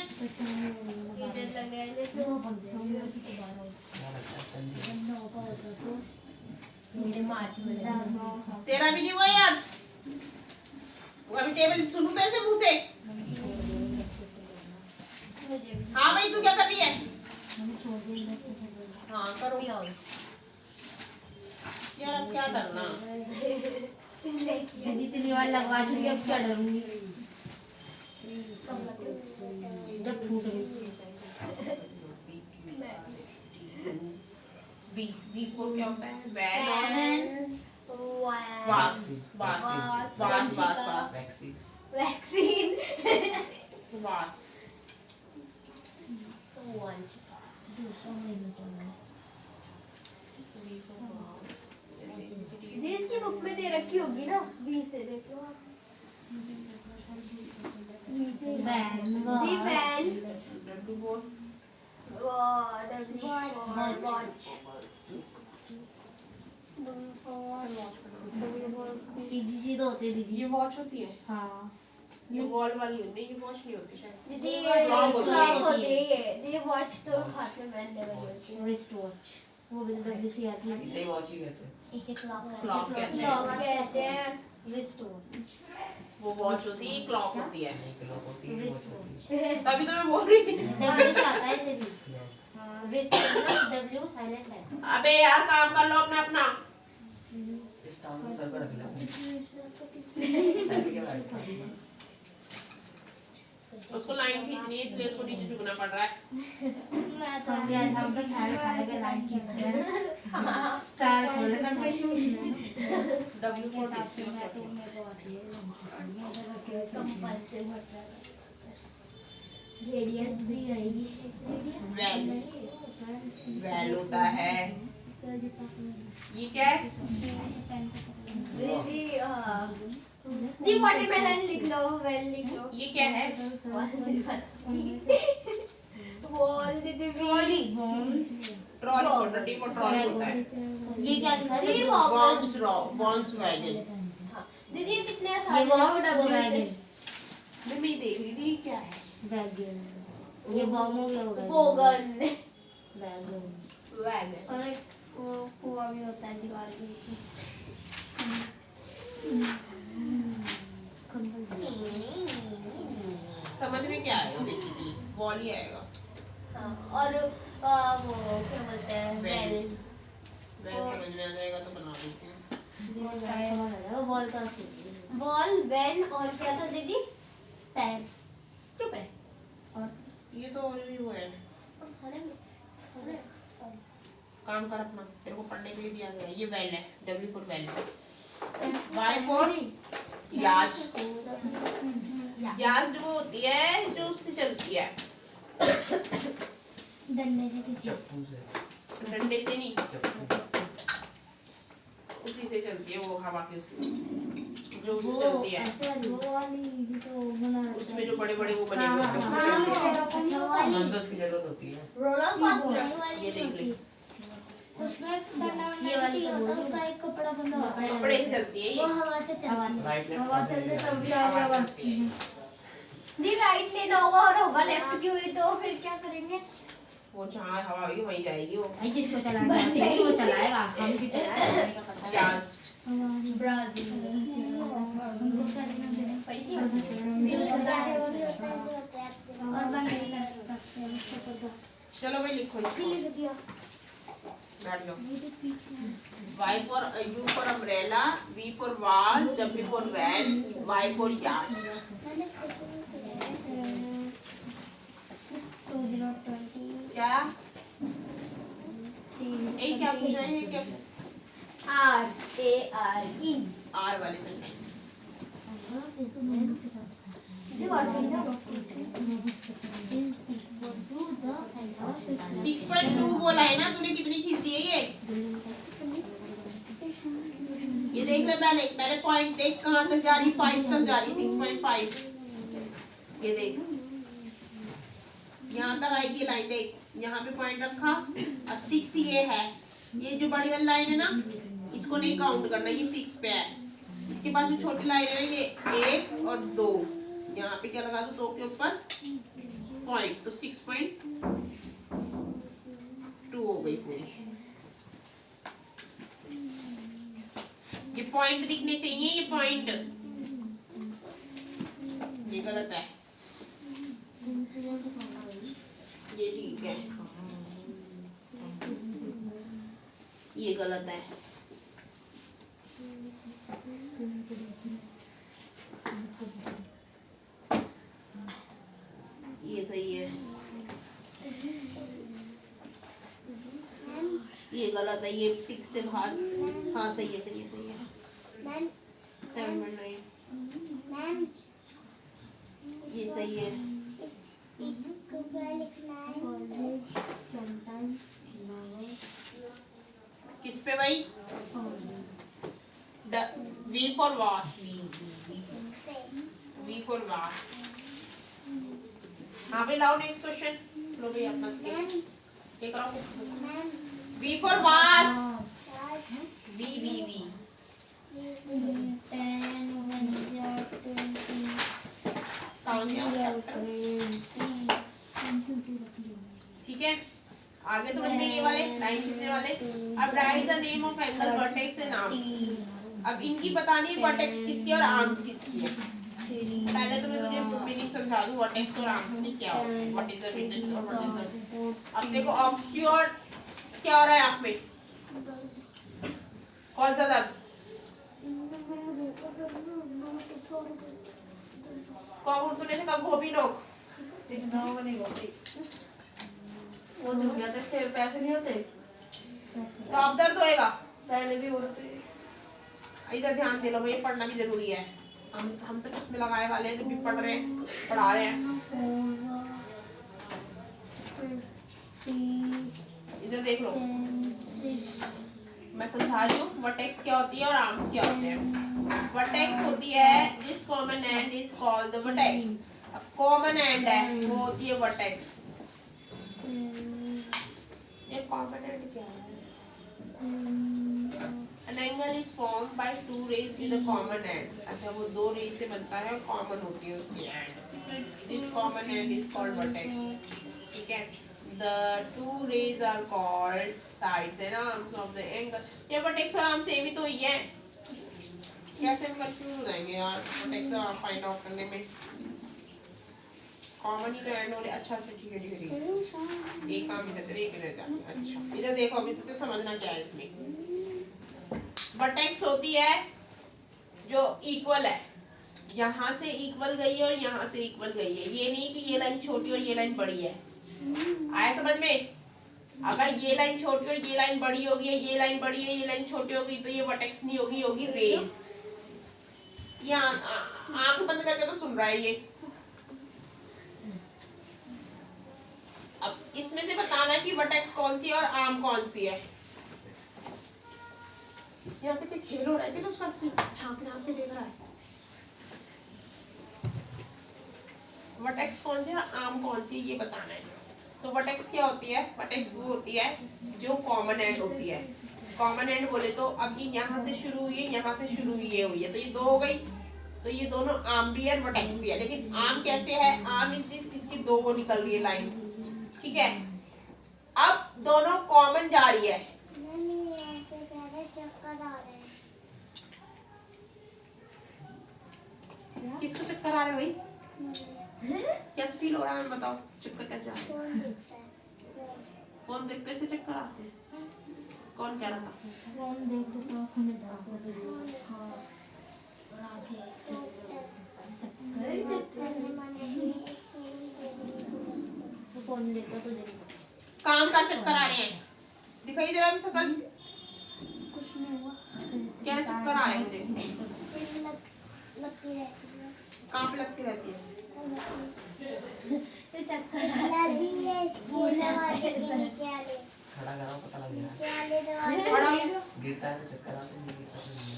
इधर लगे हैं देखो। क्या लगता है संजय? मेरे मार्च में लगे। तेरा भी नहीं हुआ याद? वो अभी टेबल सुनू तो ऐसे मुंह से। मुझे भी हाँ भाई तू क्या कर रही है? हाँ करो यार यार, अब क्या डरना। यदि 3 बार लगवा चुकी, अब क्या डरूंगी जब फूट गई। बी फॉर क्या होता है? वैन और वास वास वास वास वास वास। वैक्सीन। वैक्सीन वास दूसरा महीना चल रहा है। V for वास जी इसकी बुक में दे रखी होगी ना बी से देख लो आप van the van W for watch दीदी तो होते दीदी। ये वॉच होती है, हाँ ये वॉल वाली होती है, ये वॉच नहीं होती शायद। दीदी Clock होती है। क्लॉक होती है ये दीदी वॉच तो हाथ में पहनने वाली होती है रिस्ट वॉच वो भी डब्ल्यू सी आती है। इसे वॉच ही कहते हैं। इसे क्लॉक Clock कहते हैं। क्लॉक कहते हैं रिस्ट वॉच वो वॉच होती है, क्लॉक होती है। नहीं क्लॉक होती है, रिस्ट वॉच होती वॉच है। तभी तो मैं बोल रही थी। डब्ल्यू से आता है इसे भी। रिस्ट मतलब डब्ल्यू साइलेंट है। अबे यार काम कर लो अपना अपना। इस टाउन में सर पर रख लो। अभी क्या बात है? उसको लाइन खींचनी है इसलिए उसको नीचे झुकना पड़ रहा है। मैं तो हम यार हम तो खाने खाने के लाइन खींच रहे हैं। कार खोले तक मैं क्यों W के for साथ में मैं तो देखती मेरे को आती है। कंपास से भर रहा है रेडियस भी आएगी वैल वैल होता है। ये क्या है? दीदी दी वाटरमेलन लिख लो वेल लिख लो ये क्या है? वॉल दीदी ट्रॉली बॉम्ब्स ट्रॉली होता है, T for ट्रॉली होता है। ये क्या लिखा है? दीदी बॉम्ब्स बॉम्ब्स वैगन। दीदी ये कितने ये आसान बॉम्ब्स है वो W से वैगन मैं भी देख रही थी क्या है। वैगन ये बॉम्ब हो गया होगा। बोगन वैगन वैगन और एक वो कुआं भी होता है दीवार के ऊपर। समझ में क्या आएगा बेसिकली? वॉल ही आएगा। हाँ और वो क्या बोलते हैं वेल मैं समझ में आ जाएगा तो बना देती हूँ। समझ आ जाएगा बॉल का शेप। वॉल वेल और क्या था दीदी पैर चुप रहे और ये तो और भी वो है। काम कर अपना, तेरे को पढ़ने के लिए दिया गया है। ये वेल है, W for well. Y for यास्ट। यास्ट वो होती है जो उससे चलती है, डंडे से किसी चप्पू से। डंडे से नहीं, चप्पू। उसी से चलती है, वो हवा के उससे जो उससे वो चलती है। ऐसे वाली वो वाली भी तो बना उसमें जो बड़े बड़े वो बने हुए होते हैं हाँ, उससे चलती है। संतोष की जरूरत होती है। रोलर कोस्टर ये देख ले, उसमें डंडा ये वाली तो होता है बोली। उसका एक कपड़ा बंधा होता है कपड़े से चलती है वो ये। हवा से चलती है राइट लेफ्ट हवा से लेफ्ट तब भी हवा आगे से चलती है। दी राइट लेना होगा और होगा लेफ्ट की हुई तो फिर क्या करेंगे वो जहाँ हवा होगी वहीं जाएगी वो। भाई जिसको चलाना आती है वो चलाएगा हम भी चलाएंगे हमें क्या पता है। यास्ट ब्राजील पढ़ी थी और बंद नहीं कर सकते हैं उसको कर दो चलो भाई लिखो इसको, लिख दिया बैठ जाओ। Y for U for umbrella, V for vase, W for van, Y for yacht। 2020 क्या? एक क्या पूछ रहे हैं? क्या RARE R वाले सेंटेंस। दीदी और फिर ना 6.2 बोला है ना तूने, कितनी खींची है ये? ये देख ले पहले पॉइंट देख कहाँ तक जा रही, 5 तक जा रही, 6.5। ये देख यहाँ तक आएगी लाइन, देख यहाँ पे पॉइंट रखा। अब 6 ये है, ये जो बड़ी वाली लाइन है ना इसको नहीं काउंट करना, ये 6 पे है। इसके बाद जो छोटी लाइन है ना ये 1 और 2, यहाँ पे क्या लगा दो 2 के ऊपर पॉइंट, तो 6.2 हो गई पूरी। ये पॉइंट दिखने चाहिए, ये पॉइंट, ये गलत है, ये ठीक है, ये गलत है, ये सही है, ये गलत है, ये 6 से बाहर। हाँ सही है, सही है, सही है। मैम 7.9। मैम ये सही है। इसको क्या लिखना है? किस पे भाई? V for was, V for was। हाँ भाई लाओ नेक्स्ट क्वेश्चन। लो भाई अपना स्केल ये कराओ। V for was, V। 10 1 ठीक है, आगे समझ में ये वाले लाइन खींचने वाले। अब right the name of angle, vertex and arms. अब इनकी बतानी है वर्टेक्स किसकी और आर्म्स किसकी है। पहले तो मैं तुझे मीनिंग समझा दूं वर्टेक्स और आर्म्स में क्या होता है, व्हाट इज द वर्टेक्स और व्हाट इज द। अब देखो ऑब्स्क्योर क्या हो रहा है आंख में, कौन सा दर्द, कब उठने से कब गोभी लोग वो दुख गया था, पैसे नहीं होते तो अब दर्द होएगा। पहले भी हो रहे थे। इधर ध्यान दे लो भाई, पढ़ना भी जरूरी है। हम तो चश्मे लगाए वाले हैं, जब भी पढ़ रहे हैं पढ़ा रहे हैं। इधर देख लो, मैं समझा रही हूँ वर्टेक्स क्या होती है और आर्म्स क्या होते हैं। वर्टेक्स होती है this common and is called the vertex. Common and है वो होती है वर्टेक्स। ये कॉमन एंड क्या है? An angle is formed by two rays with a common end। अच्छा वो दो रेज से बनता है और कॉमन होती है उसकी and. This common end is called vertex। ठीक है, the two rays are called sides and arms of the angle। ये vertex और arm सेम ही तो ही है, कैसे हम कंफ्यूज हो जाएंगे यार vertex और arm फाइंड आउट करने में। कॉमन ही तो एंड हो रहे। अच्छा ठीक है एक काम इधर तेरे एक इधर जाते। अच्छा इधर देखो, अभी तो समझना क्या है इसमें। वर्टेक्स होती है जो इक्वल है, यहाँ से इक्वल गई है और यहाँ से इक्वल गई है। ये नहीं कि ये लाइन छोटी और ये लाइन बड़ी है। आया समझ में? अगर ये लाइन छोटी और ये लाइन बड़ी होगी, ये लाइन बड़ी है ये लाइन छोटी होगी, तो ये वर्टेक्स नहीं होगी, होगी रेज। ये आंख बंद करके तो सुन रहा है ये। अब इसमें से बताना है कि वर्टेक्स कौन सी है और आर्म कौन सी है। यहाँ पे क्या खेल हो रहा है, उसका छाप नाप के देख रहा है। वर्टेक्स कौन सी है और आर्म कौन सी है ये बताना है। तो वर्टेक्स क्या होती है? वर्टेक्स वो होती है जो कॉमन एंड होती है। कॉमन एंड बोले तो अब ये यहाँ से शुरू हुई है, यहाँ से शुरू हुई है, तो ये दो हो गई। तो ये दोनों आर्म भी है वर्टेक्स भी है। लेकिन आर्म कैसे है? आर्म इसकी दो वो निकल रही है लाइन। ठीक है, अब दोनों कॉमन जा रही है। किसको चक्कर आ रहे भाई? कैसे फील हो रहा है बताओ, चक्कर कैसे आ रहे? फोन देखते से चक्कर आते हैं। कौन कह रहा था? फोन देखते तो हमें फोन देखता तो काम का चक्कर आ रहे हैं, दिखाई जरा भी शकल। कुछ नहीं हुआ। क्या चक्कर आ रहे हैं मुझे? लगती रहती है। कहाँ पे लगती रहती है? तो चक्कर लगी है इसकी दरवाजे के नीचे वाले। खड़ा करो पता लग नीचे गया। वाले दरवाजे। खड़ा हो जाओ। गिरता है तो चक्कर आते हैं, नहीं गिरता तो नहीं।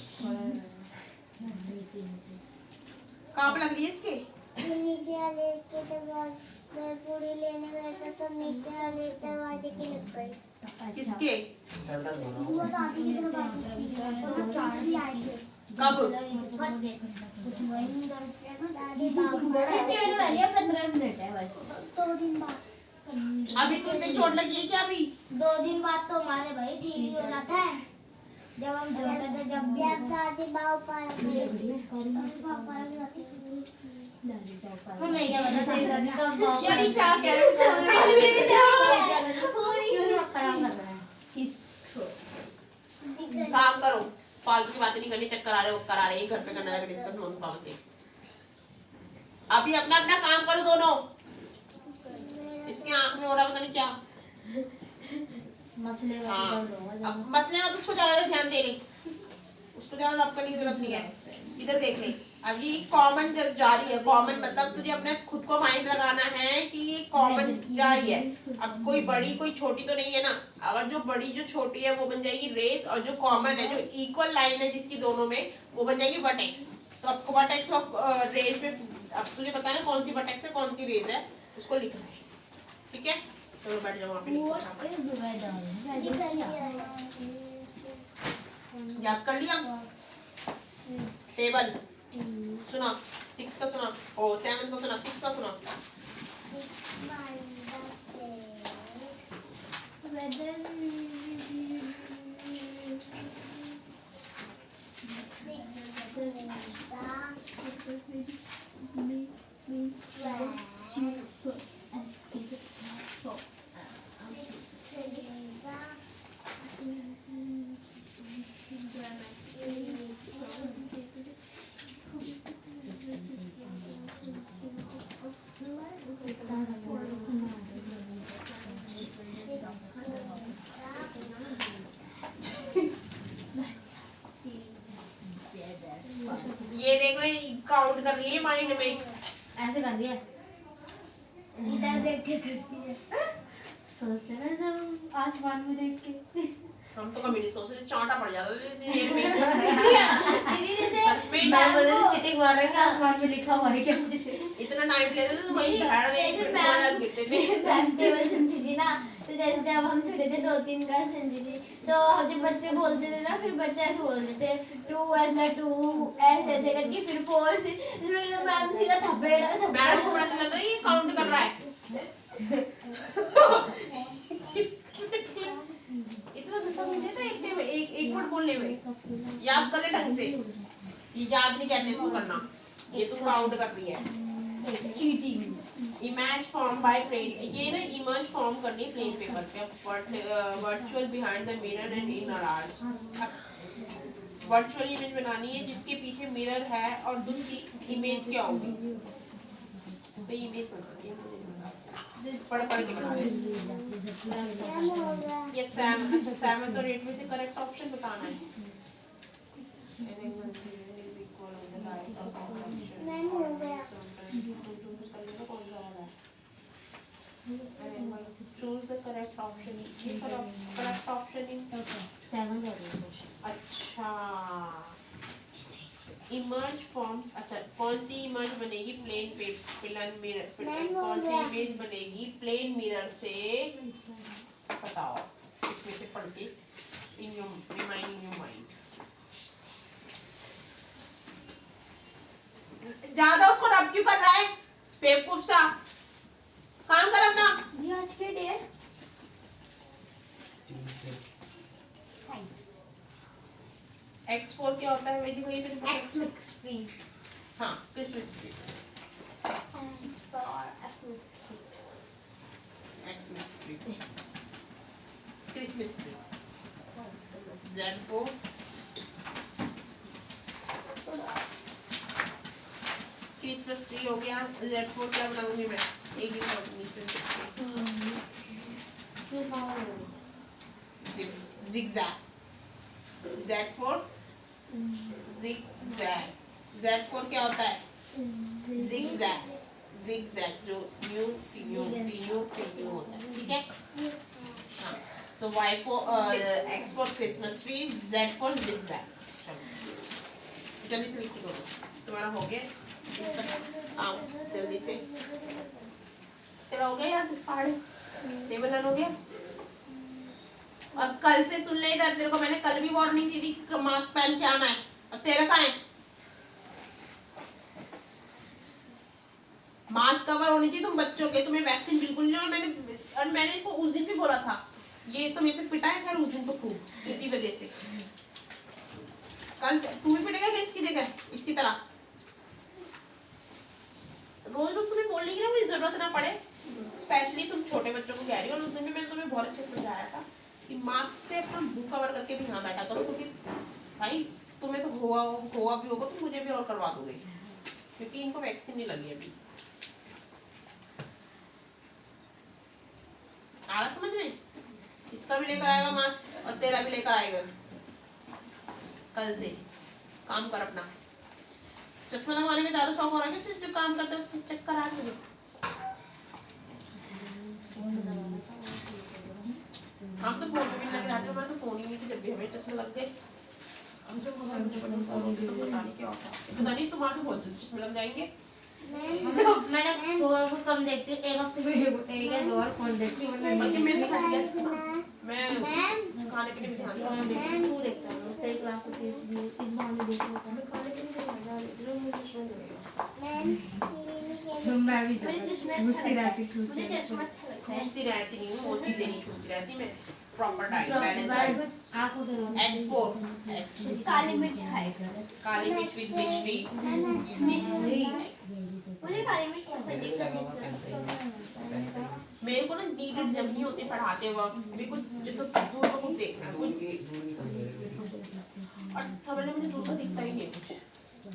कहाँ पे लग रही है इसके? नीचे वाले के दरवाजे मैं पूरी लेने गया था तो नीचे वाले दरवाजे की लग गई। किसके? सर दर्द हो रहा वो दादी के दरवाजे की तो चार ही आए थे। कब? दादी बाबू छुट्टी होने वाली है, 15 मिनट है बस। 2 दिन बाद। अभी तुमने चोट लगी है क्या? अभी 2 दिन बाद तो हमारे भाई ठीक ही हो जाता है। जब हम छोटे थे जब भी दादी बाबू पार हमें क्या पता तेरी दादी कब यार ये क्या कह रहे हो? काम करो, फालतू की बातें नहीं करनी। चक्कर आ रहे वो करा रहे, घर पे करना है डिस्कस मम्मी पापा से। अभी अपना अपना काम करो दोनों। इसके आंख में हो रहा पता नहीं क्या। मसले हाँ, अब मसले में तो उसको ज्यादा ध्यान दे रही। उसको ज्यादा रब करने की जरूरत नहीं है। इधर देख ले, अब ये कॉमन जब जा रही है, कॉमन मतलब तुझे अपने खुद को माइंड लगाना है कि ये कॉमन जा रही है। अब कोई बड़ी कोई छोटी तो नहीं है ना, अगर जो बड़ी जो छोटी है वो बन जाएगी रेस, और जो कॉमन है जो इक्वल लाइन है जिसकी दोनों में, वो बन जाएगी वर्टेक्स। तो अब वर्टेक्स और रेस में अब तुझे पता है ना कौन सी वर्टेक्स है कौन सी रेस है, उसको लिखना है। ठीक है, चलो बैठ जाओ वहाँ पे, याद कर लिया? टेबल सुना, 6 का सुना, ओ 7 का सुना, 6 का सुना। ये देख रहे काउंट कर रही है माइंड में, ऐसे कर दिया, इधर देख के करती है। सोचते ना जब आसमान में देख के। हम तो कभी नहीं सोचते, चांटा पड़ जाता है देर में। दीदी जैसे सच में मैं बोले तो चिटिंग मार रहे हैं, आसमान में लिखा हुआ है क्या मुझे। इतना टाइम लेते थे तो वही झाड़ जैसे में गिरते थे। मैम टेबल समझी थी ना, तो जैसे जब हम छोटे थे 2-3 का समझी थी, तो जब बच्चे बोलते थे ना, फिर बच्चे ऐसे बोलते थे 2 ऐसा 2 ऐसे ऐसे करके, फिर 4 से फिर मैम सीधा थप्पड़ मैडम को पता चला था ये काउंट कर रहा है। इतना बच्चा मुझे था एक वर्ड बोलने में, याद कर ले ढंग से। ये याद नहीं कहते इसको करना, ये तू काउंट कर रही है। Cheating. Image form by plane, ये ना इमेज फॉर्म करनी है प्लेन पेपर पे, virtual behind the mirror and in our art. Virtual image बनानी है जिसके पीछे मिरर है और दूसरी इमेज क्या होगी, तो इमेज बनानी है, पढ़ के बना ले। ये 7 और 8 में से करेक्ट ऑप्शन बताना है। Choose the correct option. Correct option in 7 कर रही हूँ। अच्छा इमर्ज फॉर्म, अच्छा कौन सी इमेज बनेगी प्लेन मिरर, कौन सी इमेज बनेगी प्लेन मिरर से, बताओ इसमें से पढ़ के in your remind in your mind. ज्यादा उसको रब क्यों कर रहा है बेवकूफ सा, काम कर अपना। ये आज के डेट X4 क्या होता है वैदी भाई तेरे को? Xmas tree। हाँ Christmas tree, Xmas tree, Christmas tree. Z4 Christmas tree हो गया। Z4 क्या बनाऊंगी मैं, एक ही बनाऊंगी zigzag, Z4 zigzag, Z4 क्या होता है zigzag, zigzag जो न्यू होता है, ठीक है। हाँ तो X4 Christmas tree, Z4 zigzag। जल्दी से लिख दो, तुम्हारा हो गया। आओ जल्दी से, तेरा हो गया यार, पहाड़ टेबल रन हो गया। और कल से सुन ले इधर, तेरे को मैंने कल भी वार्निंग दी थी मास्क पहन के आना है, और तेरा कहाँ है? मास्क कवर होनी चाहिए तुम बच्चों के, तुम्हें वैक्सीन बिल्कुल नहीं। और मैंने इसको उस दिन भी बोला था, ये तो मेरे से पिटा है खैर उस दिन तो खूब इसी वजह से। कल तू भी पिटेगा क्या इसकी जगह, इसकी तरह? रोज रोज तुम्हें बोलने की ना कोई जरूरत ना पड़े, स्पेशली तुम छोटे बच्चों को कह रही हो। और उस दिन भी मैंने तुम्हें बहुत अच्छे से समझाया था कि मास्क से अपना मुंह कवर करके भी यहाँ बैठा करो, क्योंकि भाई तुम्हें तो हुआ भी होगा तो मुझे भी और करवा दोगे, क्योंकि इनको वैक्सीन नहीं लगी अभी। आ रहा समझ में? इसका भी लेकर आएगा मास्क और तेरा भी लेकर आएगा कल से। काम कर अपना। चश्मा लगवाने का ज्यादा शौक हो रहा है कि जो काम करते हैं चक्कर आ रहे हैं? हम तो फोन पे भी लगे रहते हैं, हमारा तो फोन ही नहीं थी जब भी हमें चश्मे लग गए। हम जब फोन होंगे तो पता नहीं क्या होता, पता नहीं तुम्हारे तो बहुत जल्दी चश्मे लग जाएंगे। मैंने थोड़ा बहुत कम देखती हूँ, एक हफ्ते में एक या 2 बार फोन देखती हूँ। बल्कि मेरे को हट गया, मैं खाने पीने में ध्यान देता हूँ। तू देखता है उसका एक क्लास होती है, इस बहाने देख लेता हूँ। खाने पीने में ध्यान देती हूँ, मुझे फोन मैं भी मुझे चश्मा अच्छा घुसती लगता रहती है, हूँ। मुझे चश्मा अच्छा लगता है। ठूसती रहती नहीं हूँ, वो चीजें नहीं ठूसती रहती मैं। Proper diet balance diet. आँखों पे X4 X काली मिर्च खाएगा। काली मिर्च विद मिश्री। मिश्री मुझे काली मिर्च पसंद है, कभी से मेरे को ना नीडेड जब नहीं होती पढ़ाते वक्त, मेरे को जैसे दूर का कुछ देखना है और समझ मुझे दूर का दिखता ही नहीं कुछ,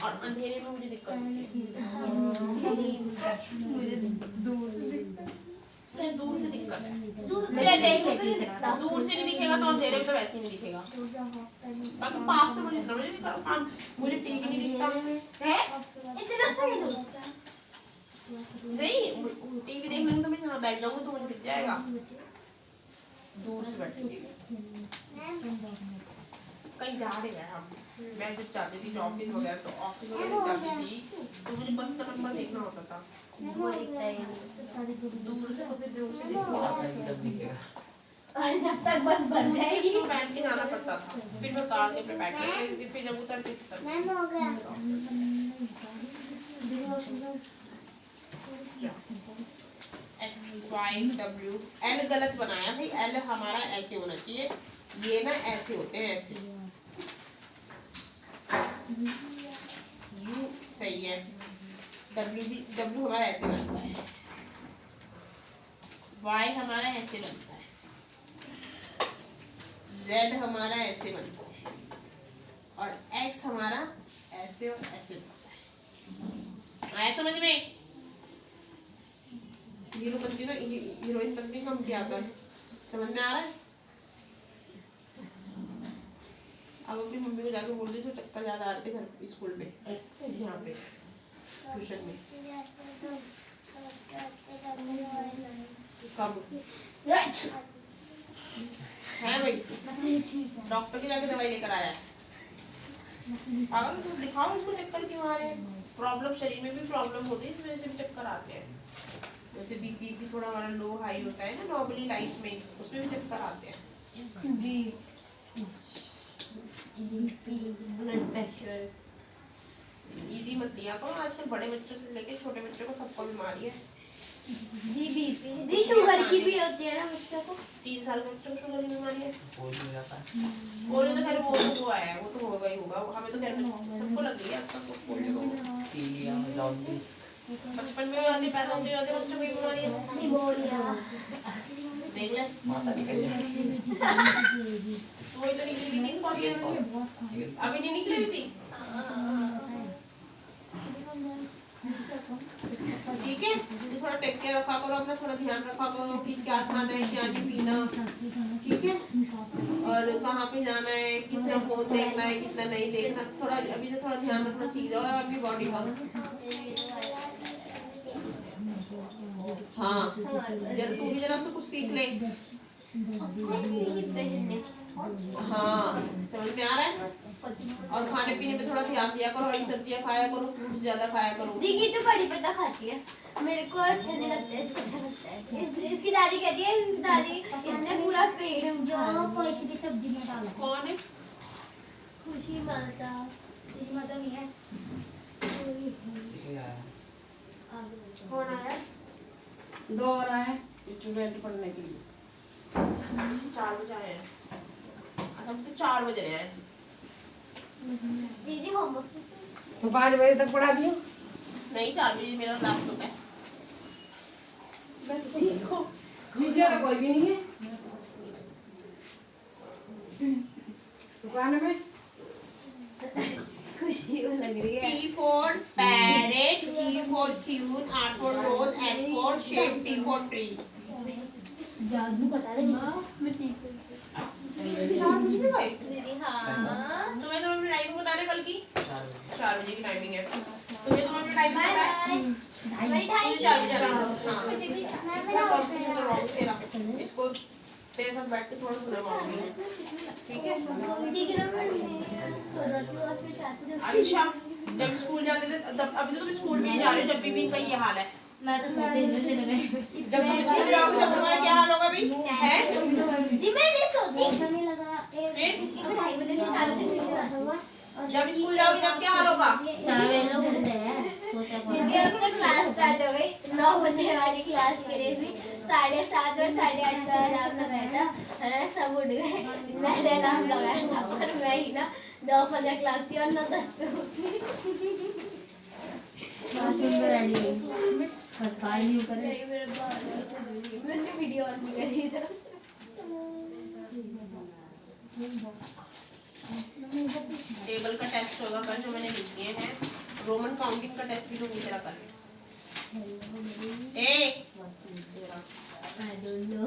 और अंधेरे में मुझे दिक्कत होती है। दूर से दिक्कत है, दूर से नहीं दिखेगा तो अंधेरे में तो वैसे ही नहीं दिखेगा। बाकी पास से मुझे इतना मुझे दिखा, मुझे टीवी नहीं दिखता है इतना खड़े दूर नहीं, टीवी देखने में तो मैं यहाँ बैठ जाऊंगी तो मुझे दिख जाएगा दूर से बैठ के। कहीं जा रहे हैं हम, मैं जब जाती थी ऑफिस वगैरह तो ऑफिस वगैरह जाती थी तो मुझे बस का नंबर देखना होता था, वो दिखता है दूर से तो फिर दूर से दिखेगा। और जब तक बस भर जाएगी तो बैठ के जाना पड़ता था, फिर मैं कार के पे बैठ के फिर जब उतरती थी तब मैम हो गया X Y W L गलत बनाया भाई, L हमारा ऐसे होना चाहिए, ये ना ऐसे होते हैं ऐसे। U सही है, W हमारा ऐसे बनता है, Y हमारा ऐसे बनता है, Z हमारा ऐसे बनता है और X हमारा ऐसे और ऐसे बनता है। आया समझ में? हीरो बनती ना, हीरोइन बनती ना, हम क्या करें? समझ में आ रहा है? अब अपनी मम्मी को जाकर बोल दी तो चक्कर ज्यादा आ रहे थे घर स्कूल में, यहाँ पे ट्यूशन में। कब है भाई? डॉक्टर के जाके दवाई लेकर आया है। पागल तो दिखाओ उसको चक्कर क्यों आ रहे हैं? प्रॉब्लम शरीर में भी प्रॉब्लम होती है, इस वजह से भी चक्कर आते हैं। जैसे बीपी भी थोड़ा हमारा लो हाई होता है ना नॉर्मली लाइफ में, उसमें भी चक्कर आते हैं जी। ब्लड प्रेशर इजी मत लिया करो, आजकल बड़े बच्चों से लेके छोटे बच्चों को सबको बीमारी है। दी बीपी दी शुगर की भी होती है ना बच्चों को, 3 साल के बच्चों को शुगर की बीमारी है। पोलियो जाता है, पोलियो तो खैर वो आया है, वो तो होगा ही होगा, हमें तो खैर सबको लग गई है अब तक पोलियो। पीलिया, जॉन्डिस, बचपन में आते पैदा होते होते बच्चों को बीमारी है, निमोनिया देख ले माता निकल जाए, तो वही तो निकली हुई थी स्कॉर्पियो, अभी नहीं निकली हुई थी। ठीक है, तो थोड़ा टेक केयर रखा करो अपना, थोड़ा ध्यान रखा करो कि क्या खाना है क्या नहीं पीना, ठीक है, और कहाँ पे जाना है, कितना फोन देखना है कितना नहीं देखना, थोड़ा अभी से थोड़ा ध्यान रखना सीख जाओ अपनी बॉडी का। हाँ जरा तू भी जरा से कुछ सीख ले। हाँ समझ में आ रहा है? और खाने पीने में थोड़ा ध्यान दिया करो, हरी सब्जियां खाया करो, फ्रूट्स ज्यादा खाया करो। दीदी तो कड़ी पत्ता खाती है, मेरे को अच्छा नहीं लगता है, इसको अच्छा लगता है। इसकी दादी कहती है इसकी दादी इसने पूरा पेड़ जो कोई सी सब्जी में डाला। कौन है? खुशी माता, खुशी माता नहीं है। कौन आया? 2 और आए स्टूडेंट पढ़ने के लिए 4 बजे आए हैं। अच्छा हम तो 4 बजे आए हैं। दीदी होमवर्क तो 5 बजे तक पढ़ा दियो। नहीं 4 बजे मेरा लास्ट होता है। देखो नीचे में कोई भी नहीं है दुकान में। खुशी वो लग रही है। P for parrot, Q for queen, R for rose, S for shape, T for tree. जादू बता रहे मैं ठीक हूँ। शाम में गए? दीदी हाँ तुम्हें तो अपनी लाइफ में बताने कल की। टाइमिंग है। तुम्हें तो अपना टाइमिंग पता है? मेरी ढाई मुझे 4 बजे जाना है। हाँ मुझे भी इसमें कंफ्यूजन करवाऊंगी तेरा, इसको तेरे साथ बैठ के थोड़ा सुनवाऊंगी, ठीक है? ठीक है ना, मैं सो जाती हूँ और फिर चाहती हूँ। अच्छा जब स्कूल जाते थे तब, अभी तो तुम स्कूल भी नहीं जा रहे हो, जब भी इनका ये हाल है। मैं तो सोते ही नहीं जब तुम स्कूल जाओगे तब तुम्हारा क्या हाल होगा अभी है? जी मैं नहीं सोती। नहीं लगा फिर 2:30 बजे से 4 बजे ट्यूशन आता हुआ। जब स्कूल जाओगे तब क्या हाल होगा? चार बजे लोग उठते हैं सोते दीदी अब तो क्लास स्टार्ट हो गई, 9 बजे वाली क्लास के लिए भी 7:30 और 8:30 का अलार्म लगाया था, है सब उठ गए। मैंने अलार्म लगाया था पर मैं ही ना 9 बजे क्लास थी और 9:10 पे उठी। रेडी बस बाय नहीं करे नहीं मेरे बाल मैंने वीडियो ऑन नहीं करी था। टेबल का टेस्ट होगा कल जो मैंने लिख दिए हैं, रोमन काउंटिंग का टेस्ट भी लूंगी तेरा कल। I don't know.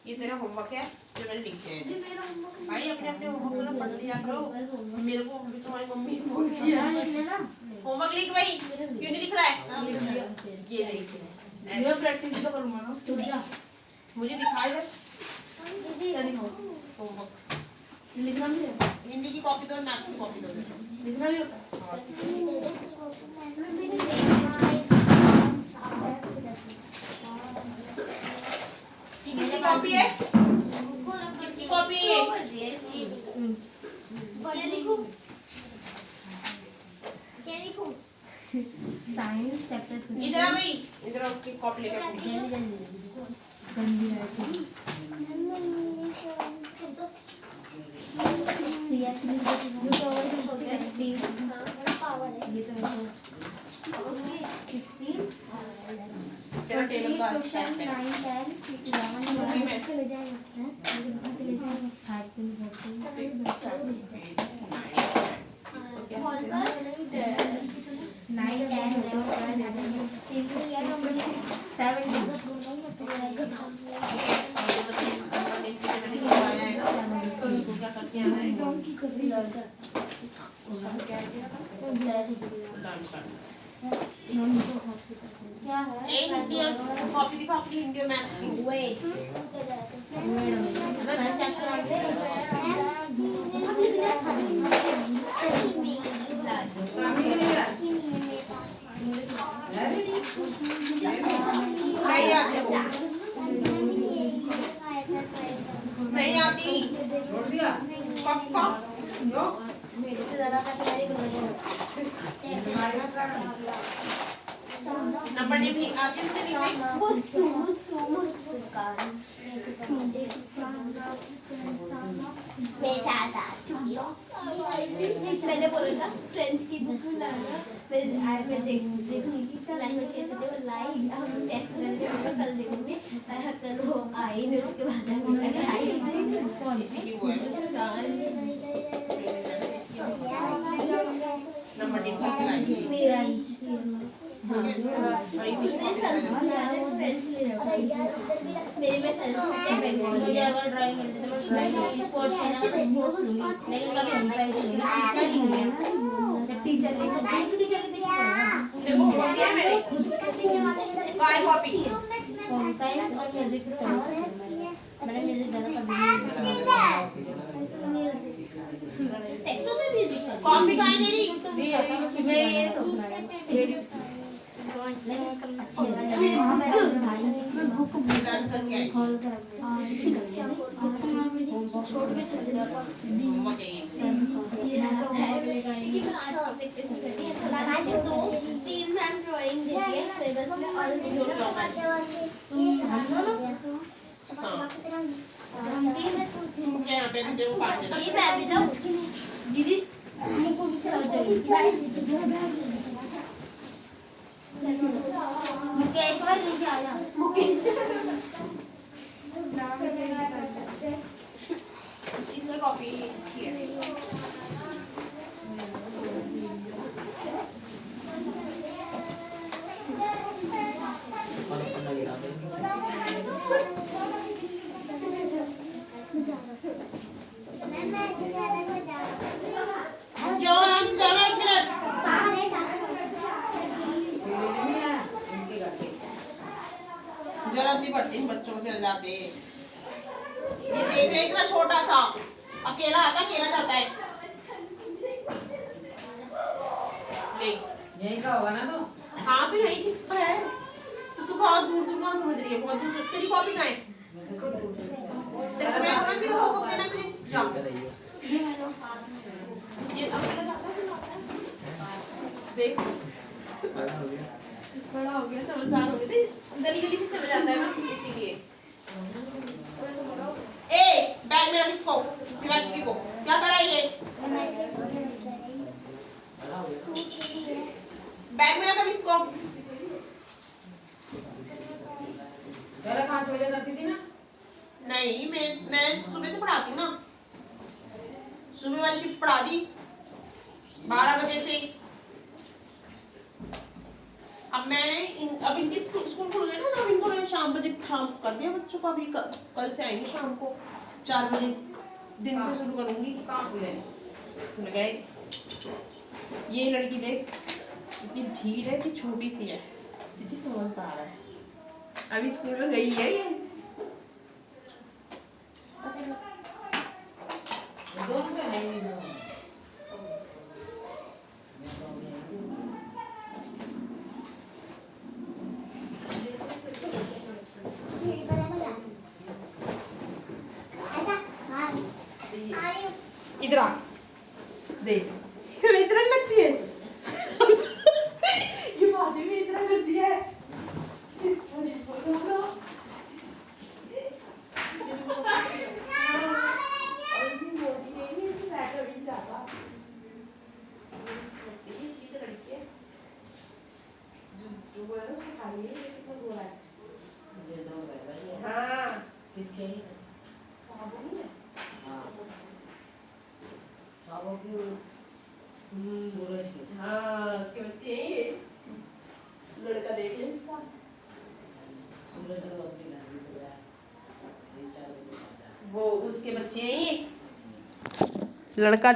ये तेरा होमवर्क है जो मैंने लिखे हैं। भाई अपने अपने होमवर्क ना पढ़ लिया करो, मेरे को भी तुम्हारी मम्मी बोलती है होमवर्क लिख भाई, क्यों नहीं लिख रहा है? ये लिख, मैं प्रैक्टिस तो करूंगा ना स्टूडियो मुझे दिखाई दे होमवर्क। लिखना भी है, हिंदी की कॉपी दो, मैथ्स की कॉपी दो। लिखना भी होता किसकी कॉपी है? किसकी कॉपी है? क्या लिखूं? क्या लिखूं? साइंस चैप्टर इधर आ भाई, इधर उसकी कॉपी लेकर आओ। गंदी रहती तेरा टेबल का टेस्ट है। स्कूटी में कौन सा? 9, 10, उनको क्या करके आना है? हिंदी और कॉपी दिखाओ अपनी, हिंदी और मैथ्स की। वेट नहीं आते वो, नहीं आती। छोड़ दिया पापा इससे ज़्यादा का तैयारी करो। नंबर टेप लिख आती है तुझे लिखने? मैं साथ आती हूँ। मैंने बोला था फ्रेंच की बुक लाना, मैं देखूंगी लैंग्वेज कैसे थे वो लाई, हम टेस्ट करके मैं कल देखूंगी। कल वो आई नहीं, उसके बाद आई इसी की वो है। नंबर टेप लेके लाएंगे। मेरा और इंग्लिश मेरे संस्कृत फ्रेंच ले रहा मेरे में संस्कृत है बंगाली मुझे है। अगर ड्राइंग मिलती तो मैं ड्राइंग स्पोर्ट्स है ना तो स्पोर्ट्स लूंगी, लेकिन कभी हमसा ही नहीं टीचर ही नहीं है, टीचर नहीं तो टीचर के पीछे पड़ेगा। देखो कॉपी है मेरे, काय कॉपी? साइंस और म्यूजिक चॉइस मैंने म्यूजिक ज़्यादा कभी टेक्स्ट में म्यूजिक कर कॉपी काय दे रही? नहीं मैं ये तो सुनाया लर्न करके आई। छोड़ के चले जाओ। होमवर्क है ये। 2-3 मैम ड्राइंग देती है सिलेबस में और मुझे यहाँ पे भी देखो पाठ देना। ये मैं भी जाऊँ दीदी हमको भी चला जाएगी मुकेश्वर नीचे आ जा। इसमें कॉपी इसकी है। जाओ आराम से जाना, 1 मिनट। जरूरत नहीं पड़ती इन बच्चों को, चल जाते। ये देख ले इतना छोटा सा, अकेला आता अकेला जाता है। यही का होगा ना तो। हाँ तो यही किसका है, तो तू बहुत दूर दूर कहाँ समझ रही है, बहुत दूर। तेरी कॉपी कहाँ है? तेरे को मैं बोला थी वो कब देना तुझे, जा। ये अकेला जाता है, देख बड़ा हो गया, समझदार हो गया, गली गली में चला जाता है ना, इसीलिए। ए बैग में किसको, सिवाय को क्या करा ये? बैग में रखा इसको। पहले कहाँ छोड़े करती थी ना? नहीं, मैं सुबह से पढ़ाती हूँ ना, सुबह वाली शिफ्ट पढ़ा दी 12 बजे से। अब मैंने अब इनके स्कूल खुल गए ना, अब इनको मैंने शाम को कर दिया बच्चों को। अभी कल से आएंगे शाम को 4 बजे, दिन से शुरू करूंगी। कहाँ खुले? खुल गए। ये लड़की देख, इतनी ढीठ है कि छोटी सी है, इतनी समझदार है, अभी स्कूल में गई है ये। दोनों तो है ही नहीं। इधर आ, देख इतना लगती है ये बातें भी इतना करती है। ये दो भाई। हाँ किसके? हाँ। साबो की सूरज की। हाँ उसके बच्चे हैं ये, लड़का देख ले इसका। सूरज को अपनी घर में बुलाया। वो उसके बच्चे हैं ये, लड़का